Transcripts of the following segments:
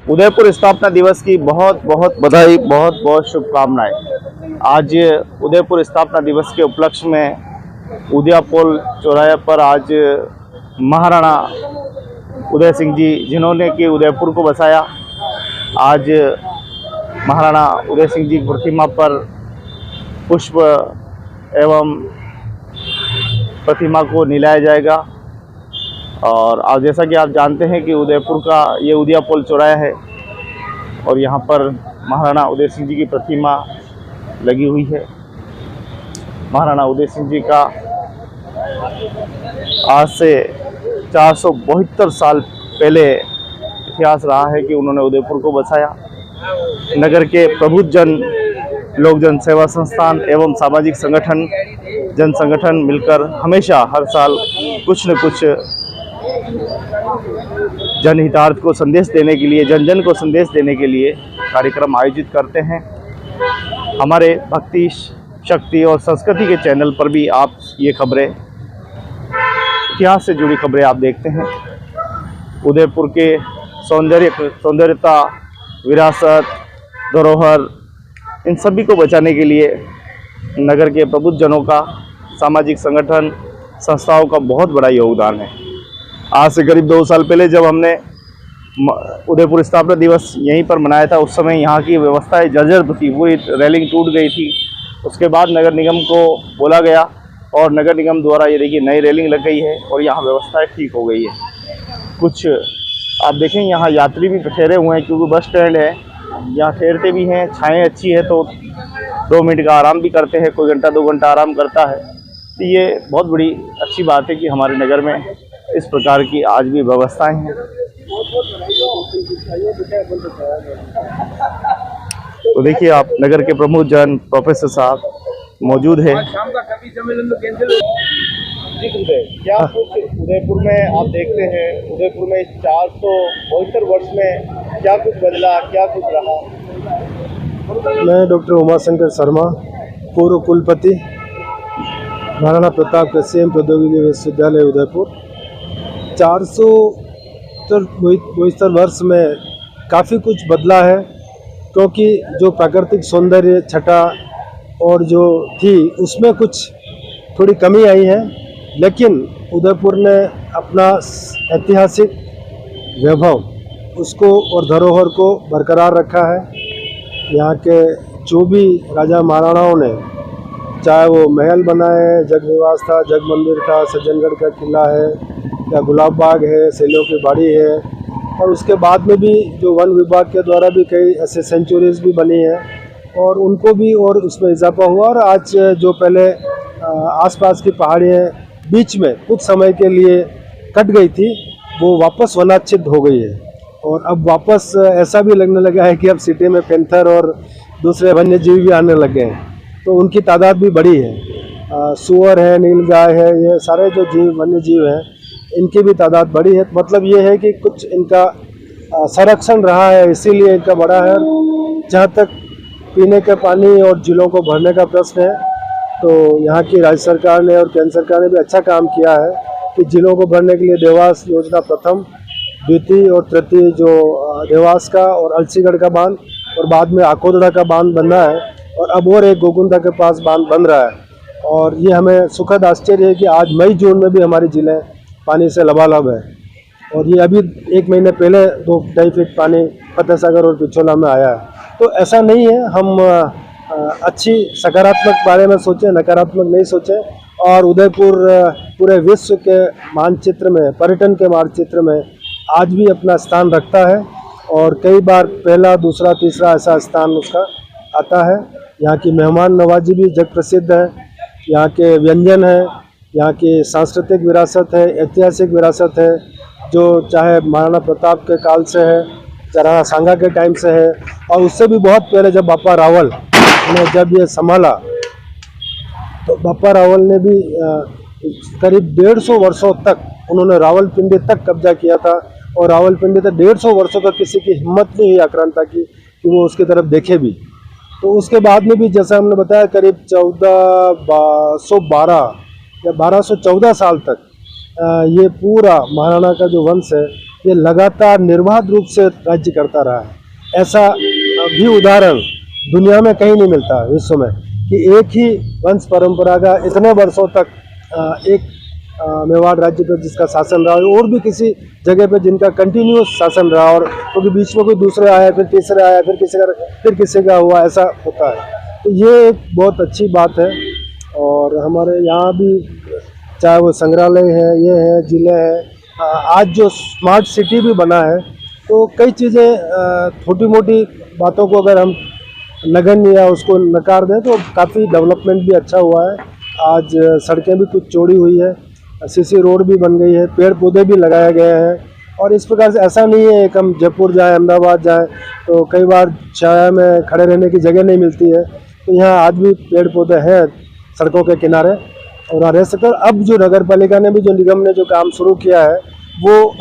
उदयपुर स्थापना दिवस की बहुत बहुत बधाई, बहुत बहुत शुभकामनाएं। आज उदयपुर स्थापना दिवस के उपलक्ष्य में उदयपुर चौराहे पर आज महाराणा उदय सिंह जी, जिन्होंने कि उदयपुर को बसाया, आज महाराणा उदय सिंह जी की प्रतिमा पर पुष्प एवं प्रतिमा को नीलाया जाएगा। और आज जैसा कि आप जानते हैं कि उदयपुर का ये उदयपुर चौराहा है और यहाँ पर महाराणा उदय सिंह जी की प्रतिमा लगी हुई है। महाराणा उदय सिंह जी का आज से 472 साल पहले इतिहास रहा है कि उन्होंने उदयपुर को बसाया। नगर के प्रबुद्ध जन, लोक जन सेवा संस्थान एवं सामाजिक संगठन, जन संगठन मिलकर हमेशा हर साल कुछ न कुछ जनहितार्थ को संदेश देने के लिए, जन जन को संदेश देने के लिए कार्यक्रम आयोजित करते हैं। हमारे भक्ति, शक्ति और संस्कृति के चैनल पर भी आप ये खबरें, इतिहास से जुड़ी खबरें आप देखते हैं। उदयपुर के सौंदर्यता, विरासत, धरोहर, इन सभी को बचाने के लिए नगर के प्रबुद्ध जनों का, सामाजिक संगठन, संस्थाओं का बहुत बड़ा योगदान है। आज से करीब 2 साल पहले जब हमने उदयपुर स्थापना दिवस यहीं पर मनाया था, उस समय यहाँ की व्यवस्थाएं जर्जर थी, पूरी रेलिंग टूट गई थी। उसके बाद नगर निगम को बोला गया और नगर निगम द्वारा ये देखिए नई रेलिंग लग गई है और यहाँ व्यवस्थाएं ठीक हो गई है। कुछ आप देखें यहाँ यात्री भी ठहरे हुए हैं, क्योंकि बस स्टैंड है, यहाँ ठहरते भी हैं। छाएँ अच्छी है तो 2 मिनट का आराम भी करते हैं, कोई घंटा 2 घंटा आराम करता है। तो ये बहुत बड़ी अच्छी बात है कि हमारे नगर में इस प्रकार की आज भी व्यवस्थाएं हैं। तो देखिए आप नगर के प्रमुख जन प्रोफेसर साहब मौजूद हैं। क्या कुछ उदयपुर में आप देखते हैं, उदयपुर में 472 वर्ष में क्या कुछ बदला, क्या कुछ रहा? मैं डॉक्टर उमाशंकर शर्मा, पूर्व कुलपति, महाराणा प्रताप कृषि एवं प्रौद्योगिकी विश्वविद्यालय उदयपुर। 472 वर्ष में काफ़ी कुछ बदला है, क्योंकि जो प्राकृतिक सौंदर्य छटा और जो थी उसमें कुछ थोड़ी कमी आई है, लेकिन उदयपुर ने अपना ऐतिहासिक वैभव उसको और धरोहर को बरकरार रखा है। यहाँ के जो भी राजा महाराणाओं ने, चाहे वो महल बनाए, जग निवास था, जग मंदिर था, सज्जनगढ़ का किला है, या गुलाब बाग है, सेलियों की बाड़ी है, और उसके बाद में भी जो वन विभाग के द्वारा भी कई ऐसे सेंचुरीज भी बनी हैं और उनको भी और उसमें इजाफा हुआ। और आज जो पहले आसपास की पहाड़ियाँ बीच में कुछ समय के लिए कट गई थी, वो वापस वनाच्छिद्र हो गई है और अब वापस ऐसा भी लगने लगा है कि अब सिटी में पैंथर और दूसरे वन्य जीव भी आने लगे हैं, तो उनकी तादाद भी बढ़ी है। सूअर है, नीलगाय है, ये सारे जो जीव, वन्य जीव हैं, इनकी भी तादाद बढ़ी है। मतलब ये है कि कुछ इनका संरक्षण रहा है, इसीलिए इनका बढ़ा है। जहाँ तक पीने के पानी और झीलों को भरने का प्रश्न है, तो यहाँ की राज्य सरकार ने और केंद्र सरकार ने भी अच्छा काम किया है कि झीलों को भरने के लिए देवास योजना प्रथम, द्वितीय और तृतीय, जो देवास का और अलसीगढ़ का बांध और बाद में आकोदड़ा का बांध बना है, और अब और एक गोगुंदा के पास बांध बन रहा है। और ये हमें सुखद आश्चर्य है कि आज मई जून में भी हमारी झीलें पानी से लबालब है। और ये अभी 1 महीने पहले 2-2.5 फीट पानी फतेह सागर और पिछोला में आया है। तो ऐसा नहीं है, हम अच्छी सकारात्मक बारे में सोचें, नकारात्मक नहीं सोचें। और उदयपुर पूरे विश्व के मानचित्र में, पर्यटन के मानचित्र में आज भी अपना स्थान रखता है और कई बार पहला, दूसरा, तीसरा ऐसा स्थान उसका आता है। यहाँ की मेहमान नवाजी भी जग प्रसिद्ध है, यहाँ के व्यंजन है, यहाँ की सांस्कृतिक विरासत है, ऐतिहासिक विरासत है, जो चाहे महाराणा प्रताप के काल से है, चाहे राणा सांगा के टाइम से है, और उससे भी बहुत पहले जब बापा रावल ने जब ये संभाला, तो बापा रावल ने भी करीब 150 वर्षों तक उन्होंने रावलपिंडी तक कब्जा किया था। और रावलपिंडी तक 150 वर्षों तक किसी की हिम्मत नहीं हुई आक्रांता की कि वो उसकी तरफ देखे भी। तो उसके बाद में भी जैसा हमने बताया करीब 1412 या 1214 साल तक ये पूरा महाराणा का जो वंश है ये लगातार निर्बाध रूप से राज्य करता रहा है। ऐसा भी उदाहरण दुनिया में कहीं नहीं मिलता विश्व में कि एक ही वंश परंपरा का इतने वर्षों तक एक मेवाड़ राज्य पर जिसका शासन रहा और भी किसी जगह पे जिनका कंटिन्यूस शासन रहा और क्योंकि बीच में कोई दूसरे आया फिर तीसरे आया फिर किसी का हुआ, ऐसा होता है। तो ये एक बहुत अच्छी बात है। और हमारे यहाँ भी चाहे वो संग्रहालय है, ये है, जिले है, आज जो स्मार्ट सिटी भी बना है तो कई चीज़ें छोटी मोटी बातों को अगर हम नगण्य या उसको नकार दें तो काफ़ी डेवलपमेंट भी अच्छा हुआ है। आज सड़कें भी कुछ चौड़ी हुई है, सीसी रोड भी बन गई है, पेड़ पौधे भी लगाए गए हैं। और इस प्रकार से ऐसा नहीं है कि हम जयपुर जाएं, अहमदाबाद जाएं तो कई बार छाया में खड़े रहने की जगह नहीं मिलती है, तो यहाँ आज भी पेड़ पौधे हैं सड़कों के किनारे और रह सकते। अब जो नगर पालिका ने भी, जो निगम ने जो काम शुरू किया है वो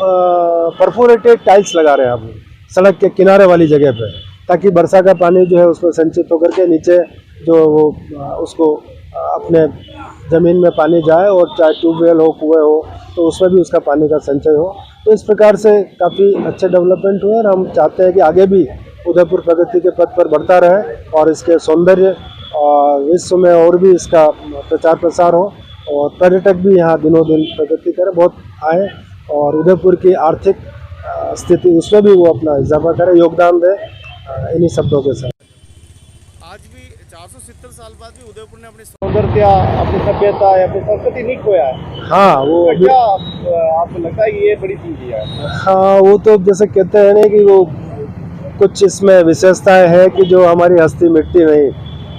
परफोरेटेड टाइल्स लगा रहे हैं अब सड़क के किनारे वाली जगह पे, ताकि वर्षा का पानी जो है उसमें संचित होकर के नीचे जो वो उसको अपने ज़मीन में पानी जाए और चाहे ट्यूबवेल हो, कुएँ हो, तो उसमें भी उसका पानी का संचय हो। तो इस प्रकार से काफ़ी अच्छे डेवलपमेंट हुए और हम चाहते हैं कि आगे भी उदयपुर प्रगति के पथ पर बढ़ता रहे और इसके सौंदर्य और विश्व में और भी इसका प्रचार प्रसार हो और पर्यटक भी यहाँ दिनों दिन प्रगति करें, बहुत आए और उदयपुर की आर्थिक स्थिति उसमें भी वो अपना इजाफा करें, योगदान दें। इन्हीं शब्दों के साथ आज भी 470 साल बाद भी उदयपुर ने अपनी सौंदर्य, अपनी सभ्यता या अपनी संस्कृति नहीं खोया है। हाँ वो क्या आपको लगता है कि ये बड़ी चीज है? हाँ वो तो जैसे कहते हैं ना कि वो कुछ इसमें विशेषताएं है कि जो हमारी हस्ती मिटती नहीं,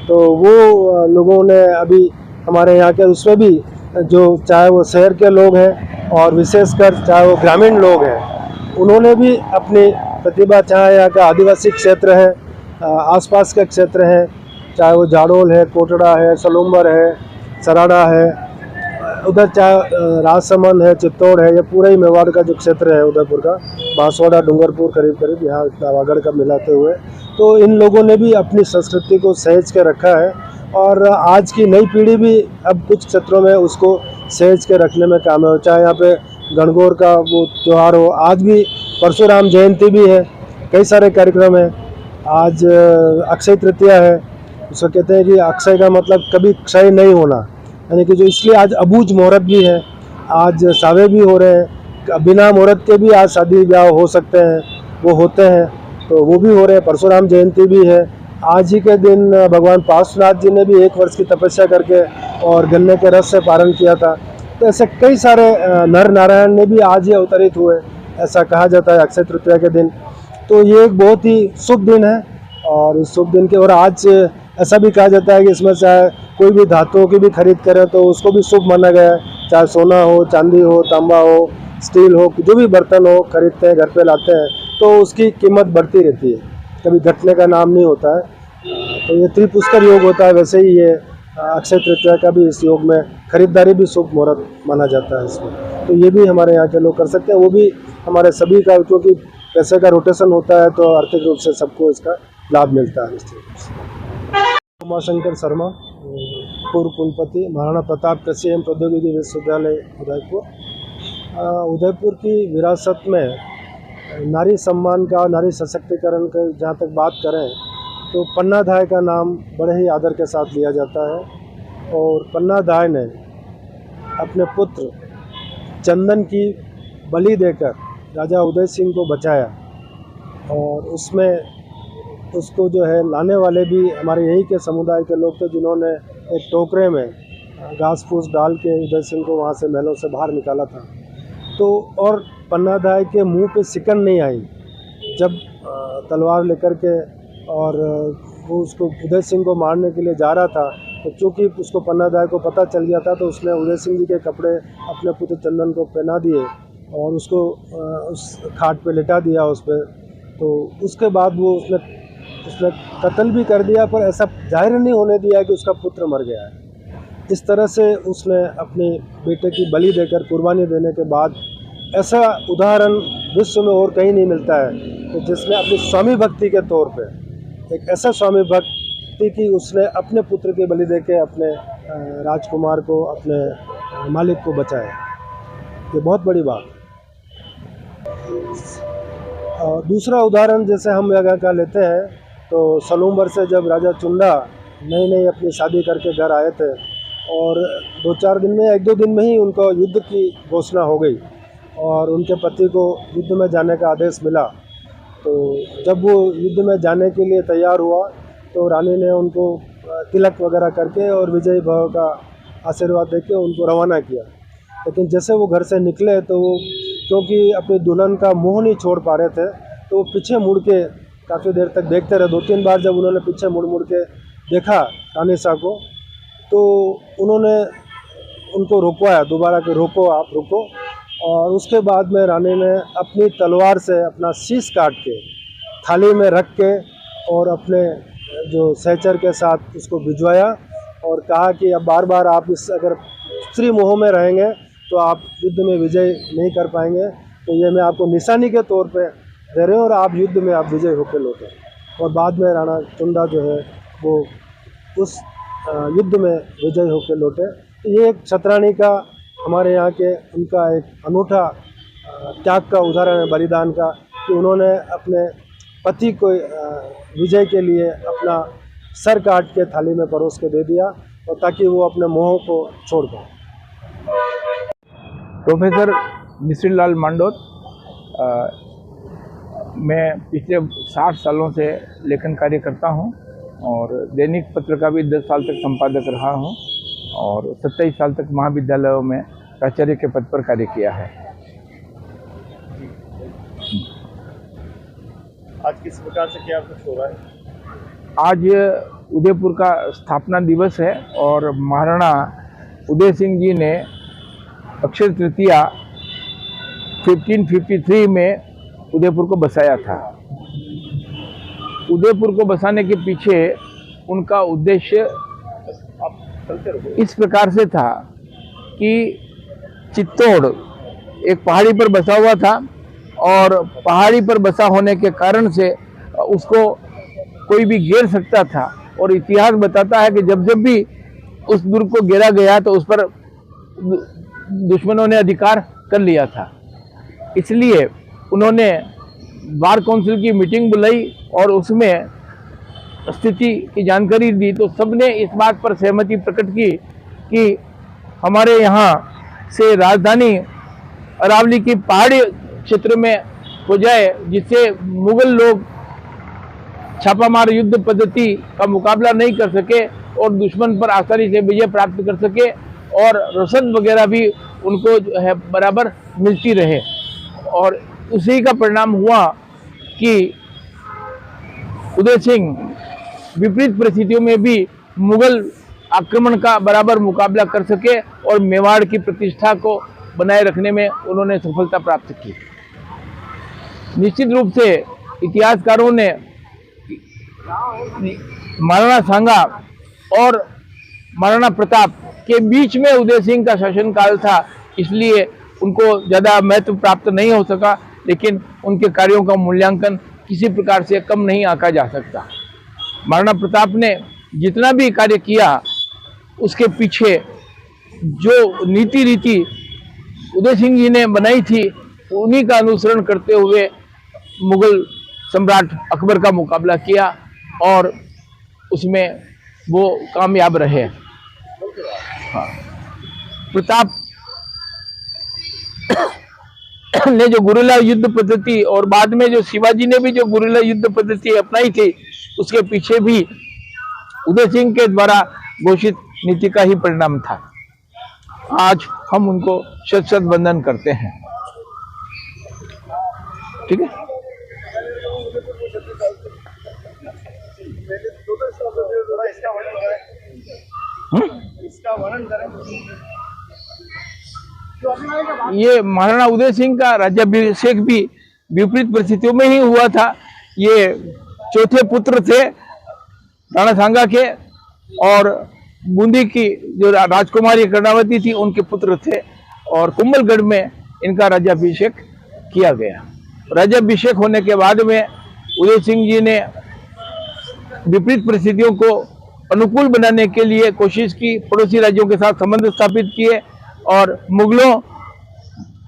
तो वो लोगों ने अभी हमारे यहाँ के उसमें भी जो चाहे वो शहर के लोग हैं और विशेषकर चाहे वो ग्रामीण लोग हैं, उन्होंने भी अपनी प्रतिभा, चाहे यहाँ का आदिवासी क्षेत्र है, आसपास के क्षेत्र हैं, चाहे वो जाडोल है, कोटड़ा है, सलूम्बर है, सराड़ा है, उधर चाहे राजसमंद है, चित्तौड़ है, ये पूरा ही मेवाड़ का जो क्षेत्र है उदयपुर का, बांसवाड़ा, डूंगरपुर करीब यहाँ नावागढ़ का मिलाते हुए, तो इन लोगों ने भी अपनी संस्कृति को सहेज के रखा है और आज की नई पीढ़ी भी अब कुछ क्षेत्रों में उसको सहेज के रखने में कामयाब हो। चाहे यहाँ पे गणगौर का वो त्यौहार हो, आज भी परशुराम जयंती भी है, कई सारे कार्यक्रम हैं। आज अक्षय तृतीया है, उसको कहते हैं कि अक्षय का मतलब कभी क्षय नहीं होना, यानी कि जो इसलिए आज अबूझ मुहूर्त भी है, आज सावे भी हो रहे हैं, बिना मुहूर्त के भी आज शादी ब्याह हो सकते हैं, वो होते हैं, तो वो भी हो रहे हैं। परशुराम जयंती भी है, आज ही के दिन भगवान पार्श्वनाथ जी ने भी 1 वर्ष की तपस्या करके और गन्ने के रस से पारण किया था। तो ऐसे कई सारे नर नारायण ने भी आज ही अवतरित हुए, ऐसा कहा जाता है अक्षय तृतीया के दिन। तो ये एक बहुत ही शुभ दिन है और इस शुभ दिन के और आज ऐसा भी कहा जाता है कि इसमें चाहे कोई भी धातुओं की भी खरीद करें तो उसको भी शुभ माना गया है, चाहे सोना हो, चांदी हो, तांबा हो, स्टील हो, जो भी बर्तन हो खरीदते हैं, घर पे लाते हैं तो उसकी कीमत बढ़ती रहती है, कभी घटने का नाम नहीं होता है। तो ये त्रिपुष्कर योग होता है, वैसे ही ये अक्षय तृतीया का भी इस योग में खरीदारी भी शुभ मुहूर्त माना जाता है इसमें। तो ये भी हमारे यहाँ के लोग कर सकते हैं, वो भी हमारे सभी का, क्योंकि पैसे का रोटेशन होता है तो आर्थिक रूप से सबको इसका लाभ मिलता है। निश्चित रूप से उमाशंकर शर्मा, पूर्व कुलपति, महाराणा प्रताप कृषि एवं प्रौद्योगिकी विश्वविद्यालय उदयपुर। उदयपुर की विरासत में नारी सम्मान का, नारी सशक्तिकरण का जहाँ तक बात करें तो पन्ना धाय का नाम बड़े ही आदर के साथ लिया जाता है और पन्ना धाय ने अपने पुत्र चंदन की बलि देकर राजा उदय सिंह को बचाया और उसमें उसको जो है लाने वाले भी हमारे यही के समुदाय के लोग थे, जिन्होंने एक टोकरे में घास फूस डाल के उदय सिंह को वहाँ से महलों से बाहर निकाला था। तो और पन्ना धाय के मुंह पे सिकन नहीं आई जब तलवार लेकर के और वो उसको उदय सिंह को मारने के लिए जा रहा था, तो चूँकि उसको पन्ना धाय को पता चल गया था तो उसने उदय सिंह जी के कपड़े अपने पुत्र चंदन को पहना दिए और उसको उस खाट पे लिटा दिया उस पर। तो उसके बाद वो उसने कत्ल भी कर दिया, पर ऐसा जाहिर नहीं होने दिया कि उसका पुत्र मर गया है। इस तरह से उसने अपने बेटे की बलि देकर, कुर्बानी देने के बाद, ऐसा उदाहरण विश्व में और कहीं नहीं मिलता है कि जिसने अपनी स्वामी भक्ति के तौर पे एक ऐसा स्वामी भक्ति की उसने अपने पुत्र की बलि देके अपने राजकुमार को, अपने मालिक को बचाया। ये बहुत बड़ी बात है। दूसरा उदाहरण जैसे हम यहाँ का लेते हैं तो सलूमबर से जब राजा चुंडा नई नई अपनी शादी करके घर आए थे और 2-4 दिन में 1-2 दिन में ही उनको युद्ध की घोषणा हो गई और उनके पति को युद्ध में जाने का आदेश मिला। तो जब वो युद्ध में जाने के लिए तैयार हुआ तो रानी ने उनको तिलक वगैरह करके और विजयी भव का आशीर्वाद देके उनको रवाना किया। लेकिन जैसे वो घर से निकले तो वो क्योंकि अपनी दुल्हन का मुंह नहीं छोड़ पा रहे थे तो वो पीछे मुड़ के काफ़ी देर तक देखते रहे। 2-3 बार जब उन्होंने पीछे मुड़ के देखा रानी शाह को तो उन्होंने उनको रोकवाया दोबारा कि रोको, आप रुको। और उसके बाद में रानी ने अपनी तलवार से अपना शीश काट के थाली में रख के और अपने जो सहचर के साथ उसको भिजवाया और कहा कि अब बार बार आप इस अगर स्त्री मोह में रहेंगे तो आप युद्ध में विजय नहीं कर पाएंगे, तो ये मैं आपको निशानी के तौर पे दे रहे हैं और आप युद्ध में आप विजय होकर लौटे। और बाद में राणा चुंडा जो है वो उस युद्ध में विजय होकर लौटे। तो ये एक छतरानी का हमारे यहाँ के उनका एक अनूठा त्याग का उदाहरण है, बलिदान का, कि उन्होंने अपने पति को विजय के लिए अपना सर काट के थाली में परोस के दे दिया और ताकि वो अपने मोह को छोड़ पाए। प्रोफेसर मिश्री लाल मांडोत, मैं पिछले 60 सालों से लेखन कार्य करता हूं और दैनिक पत्र का भी 10 साल तक संपादक रहा हूं और 27 साल तक महाविद्यालयों में प्राचार्य के पद पर कार्य किया है। आज किस प्रकार से क्या कुछ हो रहा है? आज उदयपुर का स्थापना दिवस है और महाराणा उदय सिंह जी ने अक्षय तृतीया 1553 में उदयपुर को बसाया था। उदयपुर को बसाने के पीछे उनका उद्देश्य इस प्रकार से था कि चित्तौड़ एक पहाड़ी पर बसा हुआ था और पहाड़ी पर बसा होने के कारण से उसको कोई भी घेर सकता था और इतिहास बताता है कि जब जब भी उस दुर्ग को घेरा गया तो उस पर दुश्मनों ने अधिकार कर लिया था। इसलिए उन्होंने बार काउंसिल की मीटिंग बुलाई और उसमें स्थिति की जानकारी दी तो सबने इस बात पर सहमति प्रकट की कि हमारे यहाँ से राजधानी अरावली की पहाड़ी क्षेत्र में हो जाए, जिससे मुगल लोग छापामार युद्ध पद्धति का मुकाबला नहीं कर सके और दुश्मन पर आसानी से विजय प्राप्त कर सके और रसद वगैरह भी उनको जो है बराबर मिलती रहे। और उसी का परिणाम हुआ कि उदय सिंह विपरीत परिस्थितियों में भी मुगल आक्रमण का बराबर मुकाबला कर सके और मेवाड़ की प्रतिष्ठा को बनाए रखने में उन्होंने सफलता प्राप्त की। निश्चित रूप से इतिहासकारों ने महाराणा सांगा और महाराणा प्रताप के बीच में उदय सिंह का शासनकाल था, इसलिए उनको ज़्यादा महत्व प्राप्त नहीं हो सका, लेकिन उनके कार्यों का मूल्यांकन किसी प्रकार से कम नहीं आंका जा सकता। महाराणा प्रताप ने जितना भी कार्य किया उसके पीछे जो नीति रीति उदय सिंह जी ने बनाई थी उन्हीं का अनुसरण करते हुए मुगल सम्राट अकबर का मुकाबला किया और उसमें वो कामयाब रहे। हाँ। प्रताप ने जो गुरिल्ला युद्ध पद्धति और बाद में जो शिवाजी ने भी जो गुरिल्ला युद्ध पद्धति अपनाई थी उसके पीछे भी उदय सिंह के द्वारा घोषित नीति का ही परिणाम था। आज हम उनको शत शत वंदन करते हैं। ठीक है। इसका वर्णन करें। ये महाराणा उदय सिंह का राज्याभिषेक भी विपरीत परिस्थितियों में ही हुआ था। ये चौथे पुत्र थे राणा सांगा के और बूंदी की जो राजकुमारी कर्णावती थी उनके पुत्र थे और कुंभलगढ़ में इनका राज्याभिषेक किया गया। राज्याभिषेक होने के बाद में उदय सिंह जी ने विपरीत परिस्थितियों को अनुकूल बनाने के लिए कोशिश की, पड़ोसी राज्यों के साथ संबंध स्थापित किए और मुगलों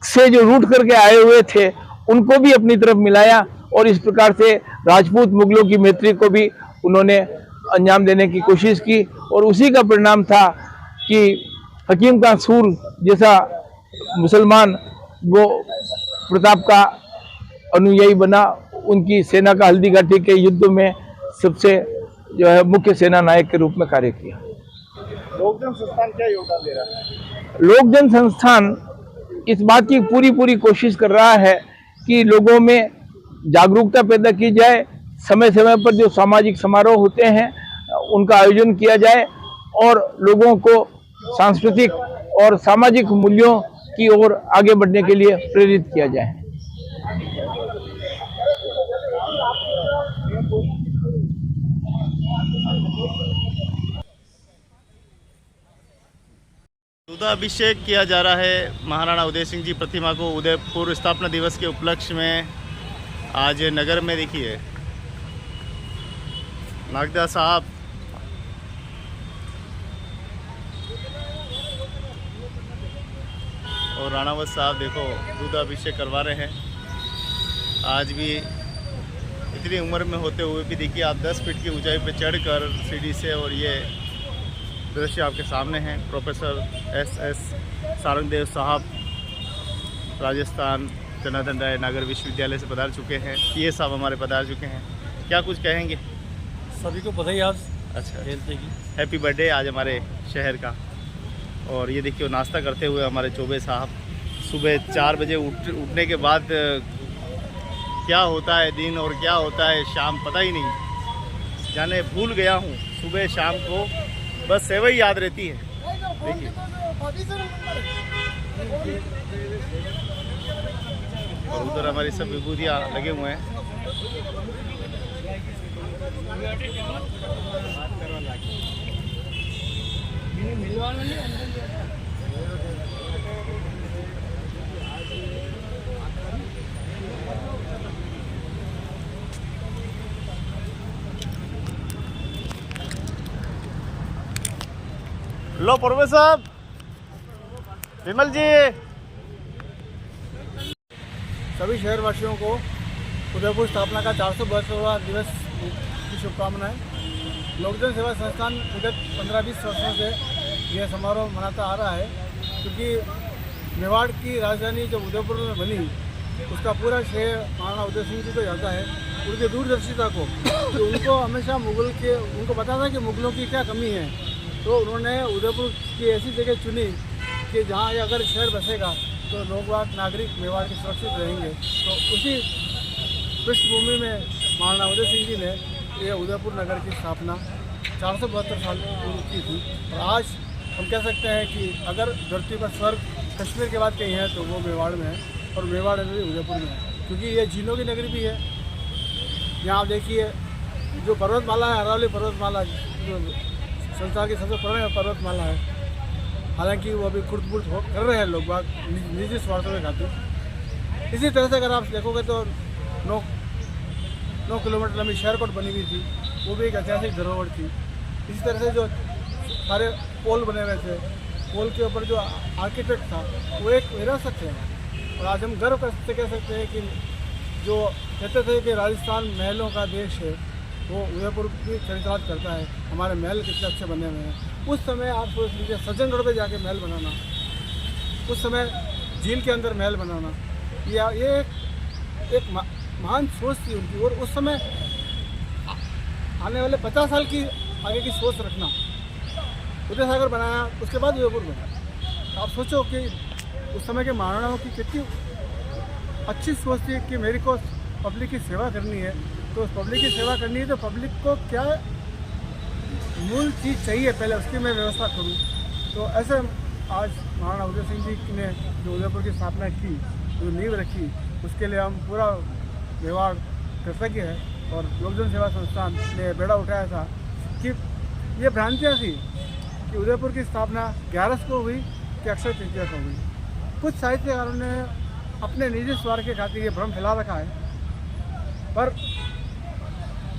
से जो रूट करके आए हुए थे उनको भी अपनी तरफ मिलाया और इस प्रकार से राजपूत मुगलों की मैत्री को भी उन्होंने अंजाम देने की कोशिश की। और उसी का परिणाम था कि हकीम का सूर जैसा मुसलमान वो प्रताप का अनुयायी बना। उनकी सेना का हल्दीघाटी के युद्ध में सबसे जो है मुख्य सेना नायक के रूप में कार्य किया। लोकजन संस्थान क्या योगदान दे रहा है? लोकजन संस्थान इस बात की पूरी कोशिश कर रहा है कि लोगों में जागरूकता पैदा की जाए, समय समय पर जो सामाजिक समारोह होते हैं उनका आयोजन किया जाए और लोगों को सांस्कृतिक और सामाजिक मूल्यों की ओर आगे बढ़ने के लिए प्रेरित किया जाए। दुग्धाभिषेक किया जा रहा है महाराणा उदय सिंह जी प्रतिमा को उदयपुर स्थापना दिवस के उपलक्ष्य में। आज नगर में देखिए नागदा साहब और राणावत साहब देखो दुग्धाभिषेक करवा रहे हैं। आज भी इतनी उम्र में होते हुए भी देखिए आप 10 फीट की ऊंचाई पर चढ़कर सीढ़ी से, और ये दृश्य आपके सामने हैं। प्रोफेसर एस सारंगदेव साहब राजस्थान जनार्दन राय नागर विश्वविद्यालय से पधार चुके हैं। ये साहब हमारे पधार चुके हैं, क्या कुछ कहेंगे? सभी को बधाई आज अच्छा, खेलते की। हैप्पी बर्थडे आज हमारे शहर का। और ये देखिए नाश्ता करते हुए हमारे चौबे साहब। सुबह 4 बजे उठने के बाद क्या होता है दिन और क्या होता है शाम पता ही नहीं, जाने भूल गया हूँ। सुबह शाम को बस सेवा ही याद रहती है। देखिए और उधर हमारी सब विभूतियाँ लगे हुए हैं। लो प्रोफेसर साहब, विमल जी। सभी शहरवासियों को उदयपुर स्थापना का 452वां दिवस की शुभकामनाएं। लोकजन सेवा संस्थान विगत 15-20 वर्षों से यह समारोह मनाता आ रहा है, क्योंकि मेवाड़ की राजधानी जब उदयपुर में बनी उसका पूरा श्रेय महाराणा उदय सिंह जी को जाता है। उनकी दूरदर्शिता को, तो उनको हमेशा उनको पता था कि मुगलों की क्या कमी है, तो उन्होंने उदयपुर की ऐसी जगह चुनी कि जहाँ ये अगर शहर बसेगा तो लोग नागरिक मेवाड़ के सुरक्षित रहेंगे। तो उसी पृष्ठभूमि में महाराणा उदय सिंह जी ने ये उदयपुर नगर की स्थापना 472 साल पूर्व की थी। और आज हम कह सकते हैं कि अगर धरती पर स्वर्ग कश्मीर के बाद कहीं है तो वो मेवाड़ में है, और मेवाड़ नगरी उदयपुर में है, क्योंकि ये झीलों की नगरी भी है। यहाँ आप देखिए जो पर्वतमाला है, अरावली पर्वतमाला, जो संसार की सबसे पुरानी पर्वतमाला है। हालांकि वो अभी खुर्द-बुर्द कर रहे हैं लोग बाग निजी स्वार्थों के खातिर। इसी तरह से अगर आप देखोगे तो 9 किलोमीटर लंबी शहरकोट बनी हुई थी, वो भी एक ऐतिहासिक धरोहर थी। इसी तरह से जो सारे पोल बने हुए थे, पोल के ऊपर जो आर्किटेक्ट था वो एक विरासत है। और आज हम गर्व से कह सकते हैं कि जो कहते थे कि राजस्थान महलों का देश है, वो उदयपुर की चरितार्थ करता है। हमारे महल कितने अच्छे बने हुए हैं। उस समय आप सोच लीजिए सज्जनगढ़ पे जाके महल बनाना, उस समय झील के अंदर महल बनाना, ये एक महान सोच थी उनकी। और उस समय आने वाले 50 साल की आगे की सोच रखना। उदय सागर बनाया, उसके बाद उदयपुर बना। आप सोचो कि उस समय के महाराणाओं की कितनी अच्छी सोच थी कि मेरे को पब्लिक की सेवा करनी है, तो पब्लिक की सेवा करनी है तो पब्लिक को क्या मूल चीज़ चाहिए पहले उसकी मैं व्यवस्था करूं। तो ऐसे आज महाराणा उदय सिंह जी ने जो उदयपुर की स्थापना की, जो नींव रखी, उसके लिए हम पूरा व्यवहार कृतज्ञ है। और लोकजन सेवा संस्थान ने बेड़ा उठाया था कि ये भ्रांतियाँ थी कि उदयपुर की स्थापना 11 को हुई कि अक्षय तृतीया को हुई। कुछ साहित्यकारों ने अपने निजी स्वार्थ के खातिर ये भ्रम फैला रखा है, पर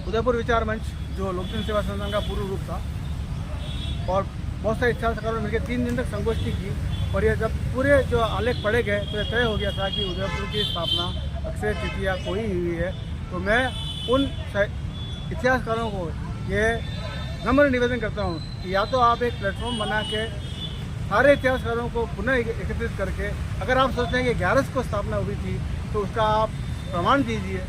उदयपुर विचार मंच जो लोकजन सेवा संस्थान का पूर्व रूप था, और बहुत सारे इतिहासकारों ने मिलकर 3 दिन तक संगोष्ठी की, और ये जब पूरे जो आलेख पढ़े गए तो ये तय हो गया था कि उदयपुर की स्थापना अक्षय तृतीया कोई हुई है, तो मैं उन इतिहासकारों को ये नम्र निवेदन करता हूँ कि या तो आप एक प्लेटफॉर्म बना के सारे इतिहासकारों को पुनः एकत्रित करके, अगर आप सोचते हैं कि 11 को स्थापना हुई थी तो उसका आप प्रमाण दीजिए।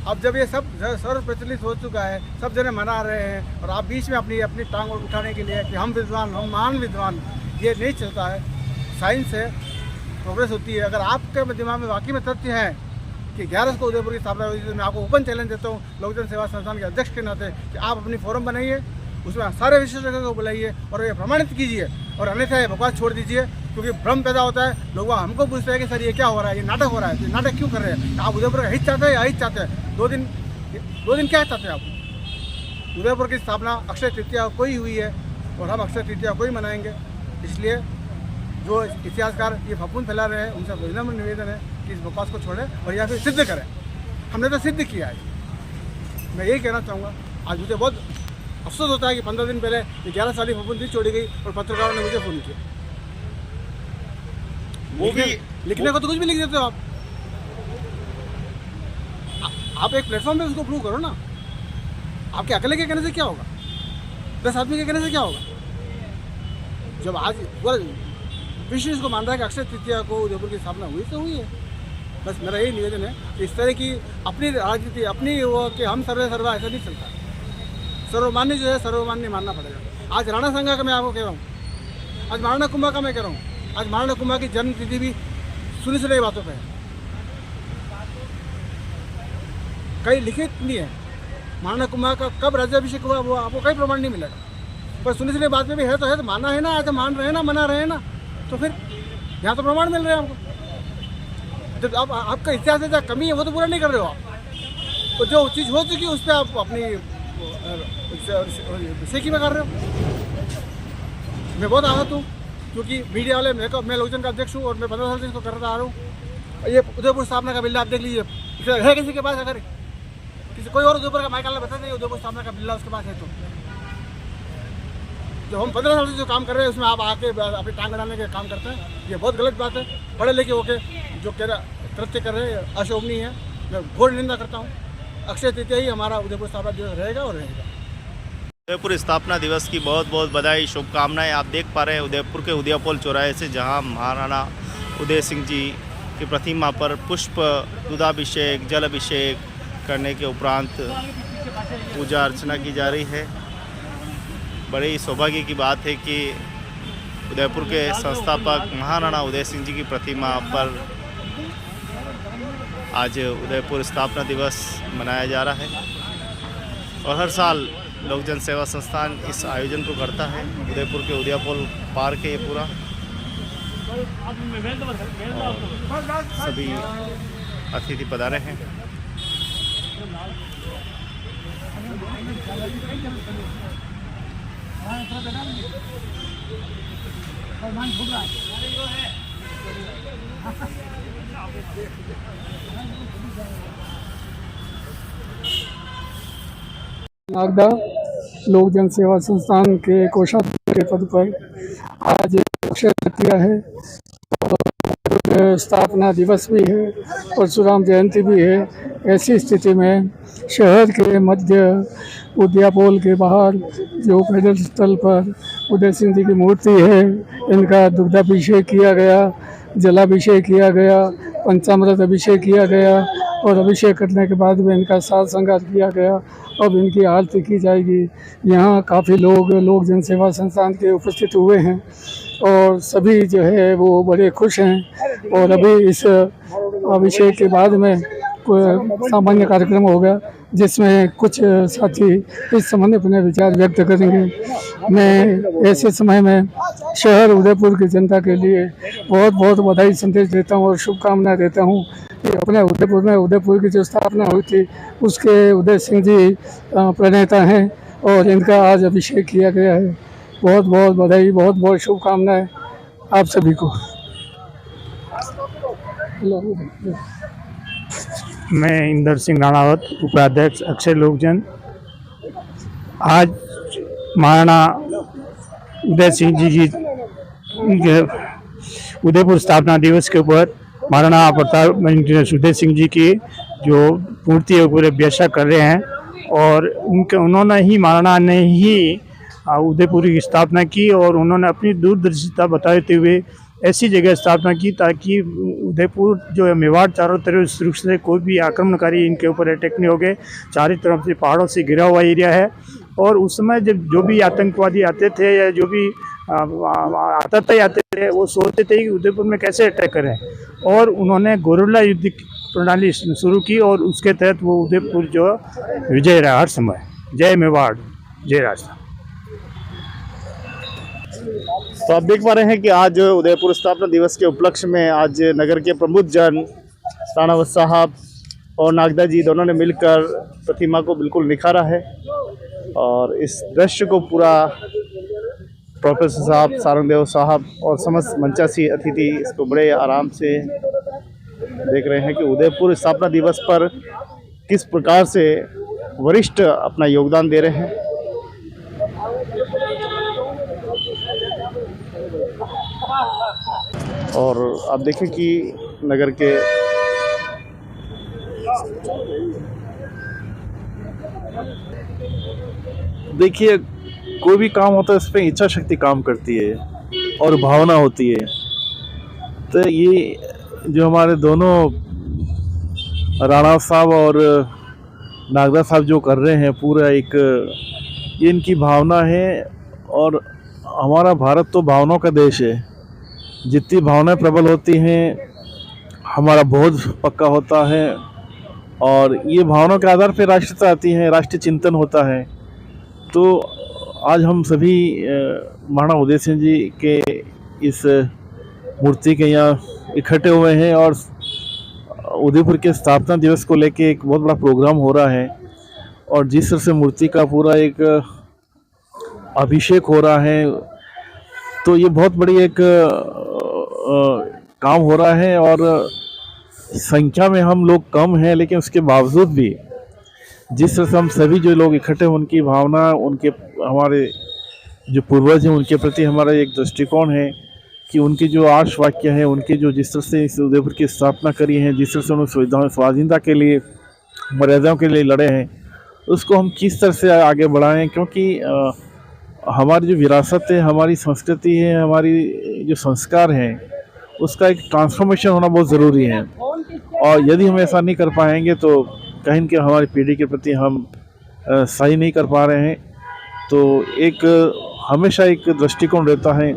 अब जब ये सब सर्व प्रचलित हो चुका है, सब जने मना रहे हैं, और आप बीच में अपनी अपनी टांग उठाने के लिए कि हम विद्वान, हम महान विद्वान, ये नहीं चलता है। साइंस है, प्रोग्रेस होती है। अगर आपके दिमाग में वाकई में तथ्य हैं कि 11 को उदयपुर की स्थापना हुई थी, तो मैं आपको ओपन चैलेंज देता हूँ लोकजन सेवा संस्थान के अध्यक्ष के नाते कि आप अपनी फोरम बनाइए, उसमें सारे विशेषज्ञों को बुलाइए और ये प्रमाणित कीजिए, और अन्यथा ये बकवास छोड़ दीजिए। क्योंकि भ्रम पैदा होता है, लोग हमको पूछते हैं कि सर ये क्या हो रहा है, ये नाटक हो रहा है, तो नाटक क्यों कर रहे हैं? आप उदयपुर का हित चाहते हैं या हित चाहते हैं? 2 दिन क्या चाहते हैं आप? उदयपुर की स्थापना अक्षय तृतीया को ही हुई है और हम अक्षय तृतीया को ही मनाएंगे। इसलिए जो इतिहासकार ये फफूंद फैला रहे हैं, उनसे विनम्र निवेदन है कि इस बकवास को छोड़ें और या फिर सिद्ध करें। हमने तो सिद्ध किया है। मैं यही कहना चाहूँगा। आज मुझे बहुत अफसोस होता है कि 15 दिन पहले ये 11 साल की फफूंदी छोड़ी गई और पत्रकारों ने मुझे फ़ोन किया। वो भी लिखने को तो कुछ भी लिख देते हो आप एक प्लेटफॉर्म पे उसको प्रूव करो ना। आपके अकेले के कहने से क्या होगा? 10 आदमी के कहने से क्या होगा? जब आज विश्व इसको मान रहा है कि अक्षय तृतीया को उदयपुर की स्थापना हुई तो हुई है। बस मेरा यही निवेदन है कि इस तरह की अपनी राजनीति, अपनी वो कि हम सर्वा ऐसा नहीं चलता। सर्वमान्य जो है सर्वमान्य मानना पड़ेगा। आज राणा संघा का मैं आपको कह रहा हूँ, आज महाराणा कुंभा का मैं कह रहा हूँ। आज महाराणा कुंभा की जन्म तिथि भी सुनी सुनी बातों पे है, कहीं लिखित नहीं है। महाराणा कुंभा का कब राज्याभिषेक हुआ वो आपको कहीं प्रमाण नहीं मिलेगा, पर सुनी सुनी बात में भी है तो माना है ना। आज मान रहे हैं ना, मना रहे हैं ना, तो फिर यहाँ तो प्रमाण मिल रहे हैं आपको। जब आप आपका इतिहास में कमी है वो तो पूरा नहीं कर रहे हो आप, तो जो चीज़ हो चुकी है उस पर आप अपनी सेकी में कर रहे हो। मैं बहुत आहत हूँ क्योंकि मीडिया वाले मैं लोकजन का अध्यक्ष हूँ और मैं 15 साल से इसको करता आ रहा हूँ। ये उदयपुर स्थापना का बिल्ला आप देख लीजिए, है किसी के पास? अगर किसी कोई और उदयपुर का माइकल बता दें उदयपुर स्थापना का बिल्ला उसके पास है, तो जो हम 15 साल से जो काम कर रहे हैं उसमें आप आके अपनी टांग अड़ाने के काम करते हैं, ये बहुत गलत बात है। पढ़े लिखे होके जो कृत्य कर रहे हैं अशोभनीय है, मैं घोर निंदा करता हूँ। अक्षय तृतीया ही हमारा उदयपुर स्थापना दिवस रहेगा और रहेगा। उदयपुर स्थापना दिवस की बहुत बहुत बधाई, शुभकामनाएं। आप देख पा रहे हैं उदयपुर के उदयपोल चौराहे से, जहां महाराणा उदय सिंह जी की प्रतिमा पर पुष्प, दुधाभिषेक, जल अभिषेक करने के उपरांत पूजा अर्चना की जा रही है। बड़ी सौभाग्य की बात है कि उदयपुर के संस्थापक महाराणा उदय सिंह जी की प्रतिमा पर आज उदयपुर स्थापना दिवस मनाया जा रहा है और हर साल लोकजन सेवा संस्थान इस आयोजन को करता है। उदयपुर के उदयपोल पार्क है ये पूरा, सभी अतिथि पधारे हैं। नागदा लोक जन सेवा संस्थान के कोषाध्यक्ष के पद पर आज अक्षय तृतीया है और स्थापना दिवस भी है, परशुराम जयंती भी है। ऐसी स्थिति में शहर के मध्य उदयपोल के बाहर जो पैदल स्थल पर उदय सिंह जी की मूर्ति है, इनका दुग्धाभिषेक किया गया, जलाभिषेक किया गया, पंचामृत अभिषेक किया गया और अभिषेक करने के बाद में इनका साज श्रृंगार किया गया। अब इनकी आरती की जाएगी। यहाँ काफ़ी लोग लोक जन सेवा संस्थान के उपस्थित हुए हैं और सभी जो है वो बड़े खुश हैं। और अभी इस अभिषेक के बाद में सामान्य कार्यक्रम होगा जिसमें कुछ साथी इस संबंध में अपने विचार व्यक्त करेंगे। मैं ऐसे समय में शहर उदयपुर की जनता के लिए बहुत बहुत बधाई संदेश देता हूँ और शुभकामनाएं देता हूँ कि अपने उदयपुर में उदयपुर की जो स्थापना हुई थी उसके उदय सिंह जी प्रणेता हैं और इनका आज अभिषेक किया गया है। बहुत बहुत बधाई, बहुत बहुत शुभकामनाएं आप सभी को। मैं इंदर सिंह राणावत, उपाध्यक्ष अक्षय लोकजन। आज महाराणा उदय सिंह जी की उदयपुर स्थापना दिवस के ऊपर महाराणा प्रताप सुखदेव सिंह जी की जो मूर्ति है पूरे बेशक कर रहे हैं, और उन्होंने ही, महाराणा ने ही उदयपुर की स्थापना की, और उन्होंने अपनी दूरदर्शिता बताते हुए ऐसी जगह स्थापना की ताकि उदयपुर जो है मेवाड़ चारों तरफ सुरक्षित से कोई भी आक्रमणकारी इनके ऊपर अटैक नहीं हो गए। चारों तरफ से पहाड़ों से घिरा हुआ एरिया है, और उस समय जब जो भी आतंकवादी आते थे या जो भी आतंकवादी आते थे वो सोचते थे कि उदयपुर में कैसे अटैक करें, और उन्होंने गोरिल्ला युद्ध प्रणाली शुरू की, और उसके तहत वो उदयपुर जो विजय रहा हर समय। जय मेवाड़, जय राजस्थान। तो आप देख पा रहे हैं कि आज उदयपुर स्थापना दिवस के उपलक्ष्य में आज नगर के प्रमुख जन राणावत साहब और नागदा जी दोनों ने मिलकर प्रतिमा को बिल्कुल निखारा है, और इस दृश्य को पूरा प्रोफेसर साहब, सारंगदेव साहब और समस्त मंचासी अतिथि इसको बड़े आराम से देख रहे हैं कि उदयपुर स्थापना दिवस पर किस प्रकार से वरिष्ठ अपना योगदान दे रहे हैं। और आप देखें कि नगर के देखिए, कोई भी काम होता है उस पर इच्छा शक्ति काम करती है और भावना होती है। तो ये जो हमारे दोनों राणा साहब और नागदा साहब जो कर रहे हैं, पूरा एक ये इनकी भावना है। और हमारा भारत तो भावनाओं का देश है। जितनी भावनाएं प्रबल होती हैं हमारा बोध पक्का होता है, और ये भावनाओं के आधार पर राष्ट्रीयता आती है, राष्ट्रीय चिंतन होता है। तो आज हम सभी महाराणा उदय सिंह जी के इस मूर्ति के यहाँ इकट्ठे हुए हैं, और उदयपुर के स्थापना दिवस को लेके एक बहुत बड़ा प्रोग्राम हो रहा है, और जिस तरह से मूर्ति का पूरा एक अभिषेक हो रहा है, तो ये बहुत बड़ी एक काम हो रहा है। और संख्या में हम लोग कम हैं, लेकिन उसके बावजूद भी जिस तरह से हम सभी जो लोग इकट्ठे, उनकी भावना, उनके हमारे जो पूर्वज हैं उनके प्रति हमारा एक दृष्टिकोण है कि उनके जो आर्ष वाक्य हैं, उनके जो जिस तरह से इस उदयपुर की स्थापना करी है, जिस तरह से उन्होंने सुविधाओं, स्वाधीनता के लिए, मर्यादाओं के लिए लड़े हैं, उसको हम किस तरह से आगे बढ़ाएं। क्योंकि हमारी जो विरासत है, हमारी संस्कृति है, हमारी जो संस्कार हैं, उसका एक ट्रांसफॉर्मेशन होना बहुत ज़रूरी है। और यदि हम ऐसा नहीं कर पाएंगे तो कहीं न कहीं हमारी पीढ़ी के प्रति हम सही नहीं कर पा रहे हैं। तो एक हमेशा एक दृष्टिकोण रहता है,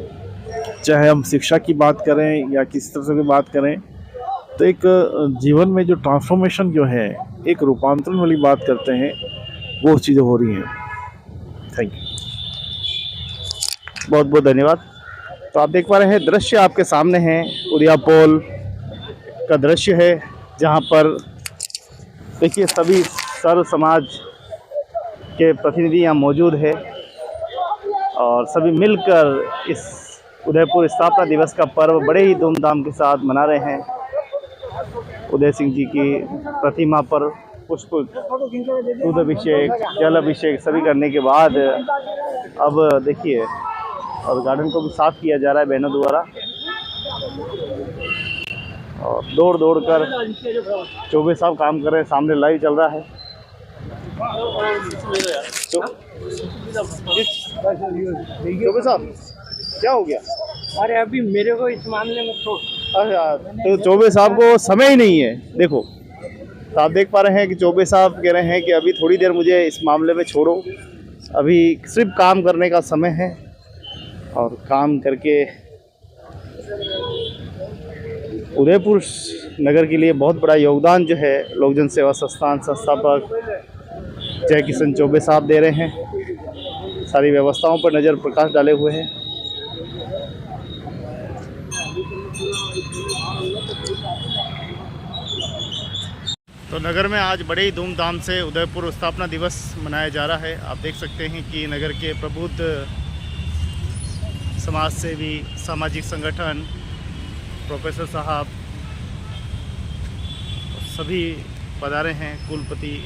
चाहे हम शिक्षा की बात करें या किस तरह से भी बात करें, तो एक जीवन में जो ट्रांसफॉर्मेशन जो है, एक रूपांतरण वाली बात करते हैं, वो चीज़ें हो रही हैं। थैंक यू, बहुत बहुत धन्यवाद। तो आप देख पा रहे हैं दृश्य आपके सामने है, उदयापोल का दृश्य है, जहां पर देखिए सभी सर्व समाज के प्रतिनिधि यहाँ मौजूद है, और सभी मिलकर इस उदयपुर स्थापना दिवस का पर्व बड़े ही धूमधाम के साथ मना रहे हैं। उदय सिंह जी की प्रतिमा पर पुष्प, दूध अभिषेक, जल अभिषेक सभी करने के बाद अब देखिए, और गार्डन को भी साफ किया जा रहा है बहनों द्वारा, और दौड़ दौड़ कर चौबे साहब काम कर रहे हैं, सामने लाइव चल रहा है। चौबे साहब क्या हो गया? अरे अभी मेरे को इस मामले में तो चौबे साहब को समय ही नहीं है। देखो, तो आप देख पा रहे हैं कि चौबे साहब कह रहे हैं कि अभी थोड़ी देर मुझे इस मामले में छोड़ो, अभी सिर्फ काम करने का समय है, और काम करके उदयपुर नगर के लिए बहुत बड़ा योगदान जो है लोक जन सेवा संस्थान संस्थापक जय किशन चौबे साहब दे रहे हैं। सारी व्यवस्थाओं पर नज़र प्रकाश डाले हुए हैं। तो नगर में आज बड़े ही धूमधाम से उदयपुर स्थापना दिवस मनाया जा रहा है। आप देख सकते हैं कि नगर के प्रबुद्ध समाज सेवी, सामाजिक संगठन, प्रोफेसर साहब सभी पधारे हैं, कुलपति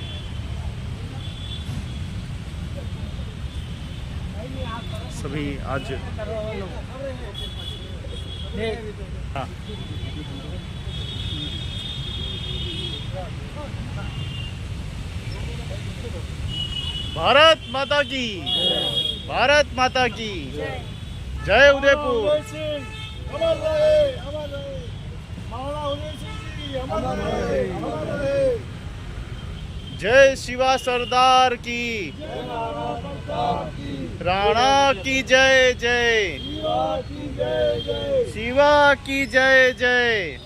सभी आज हाँ भारत माता की, भारत माता की जय उदयपुर। अमर रहे, अमर रहे। महाराणा उदय सिंह जी अमर रहे, अमर रहे। जय शिवा सरदार की, राणा की जय जय, शिवा की जय जय।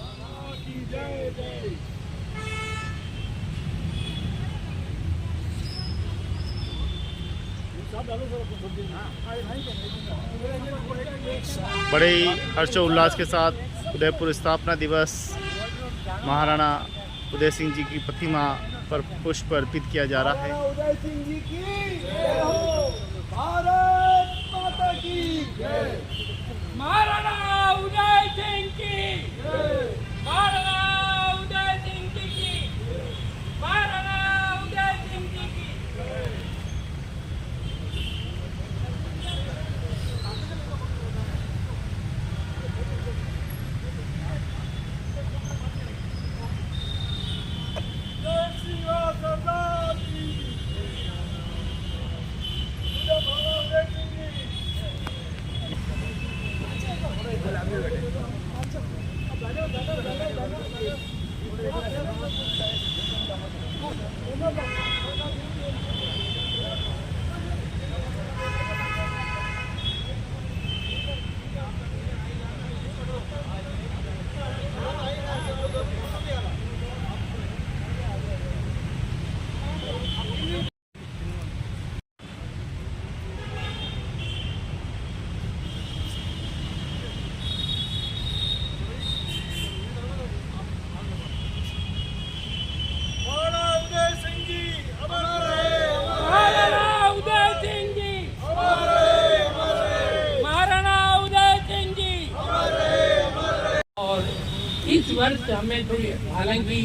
बड़े ही हर्षोल्लास के साथ उदयपुर स्थापना दिवस महाराणा उदय सिंह जी की प्रतिमा पर पुष्प अर्पित किया जा रहा है। उदय सिंह जी की जय हो। भारत माता की जय। महाराणा उदय सिंह की, महाराणा उदय सिंह जी की, महाराणा उदय सिंह जी की। जय शिवा सरदार की। जय महाराणा उदय सिंह जी। महाराणा उदय सिंह जी अमर रहे, महाराणा उदय सिंह जी, अमर रहे, अमर रहे। महाराणा उदय सिंह जी। और इस वर्ष हमें थोड़ी, हालांकि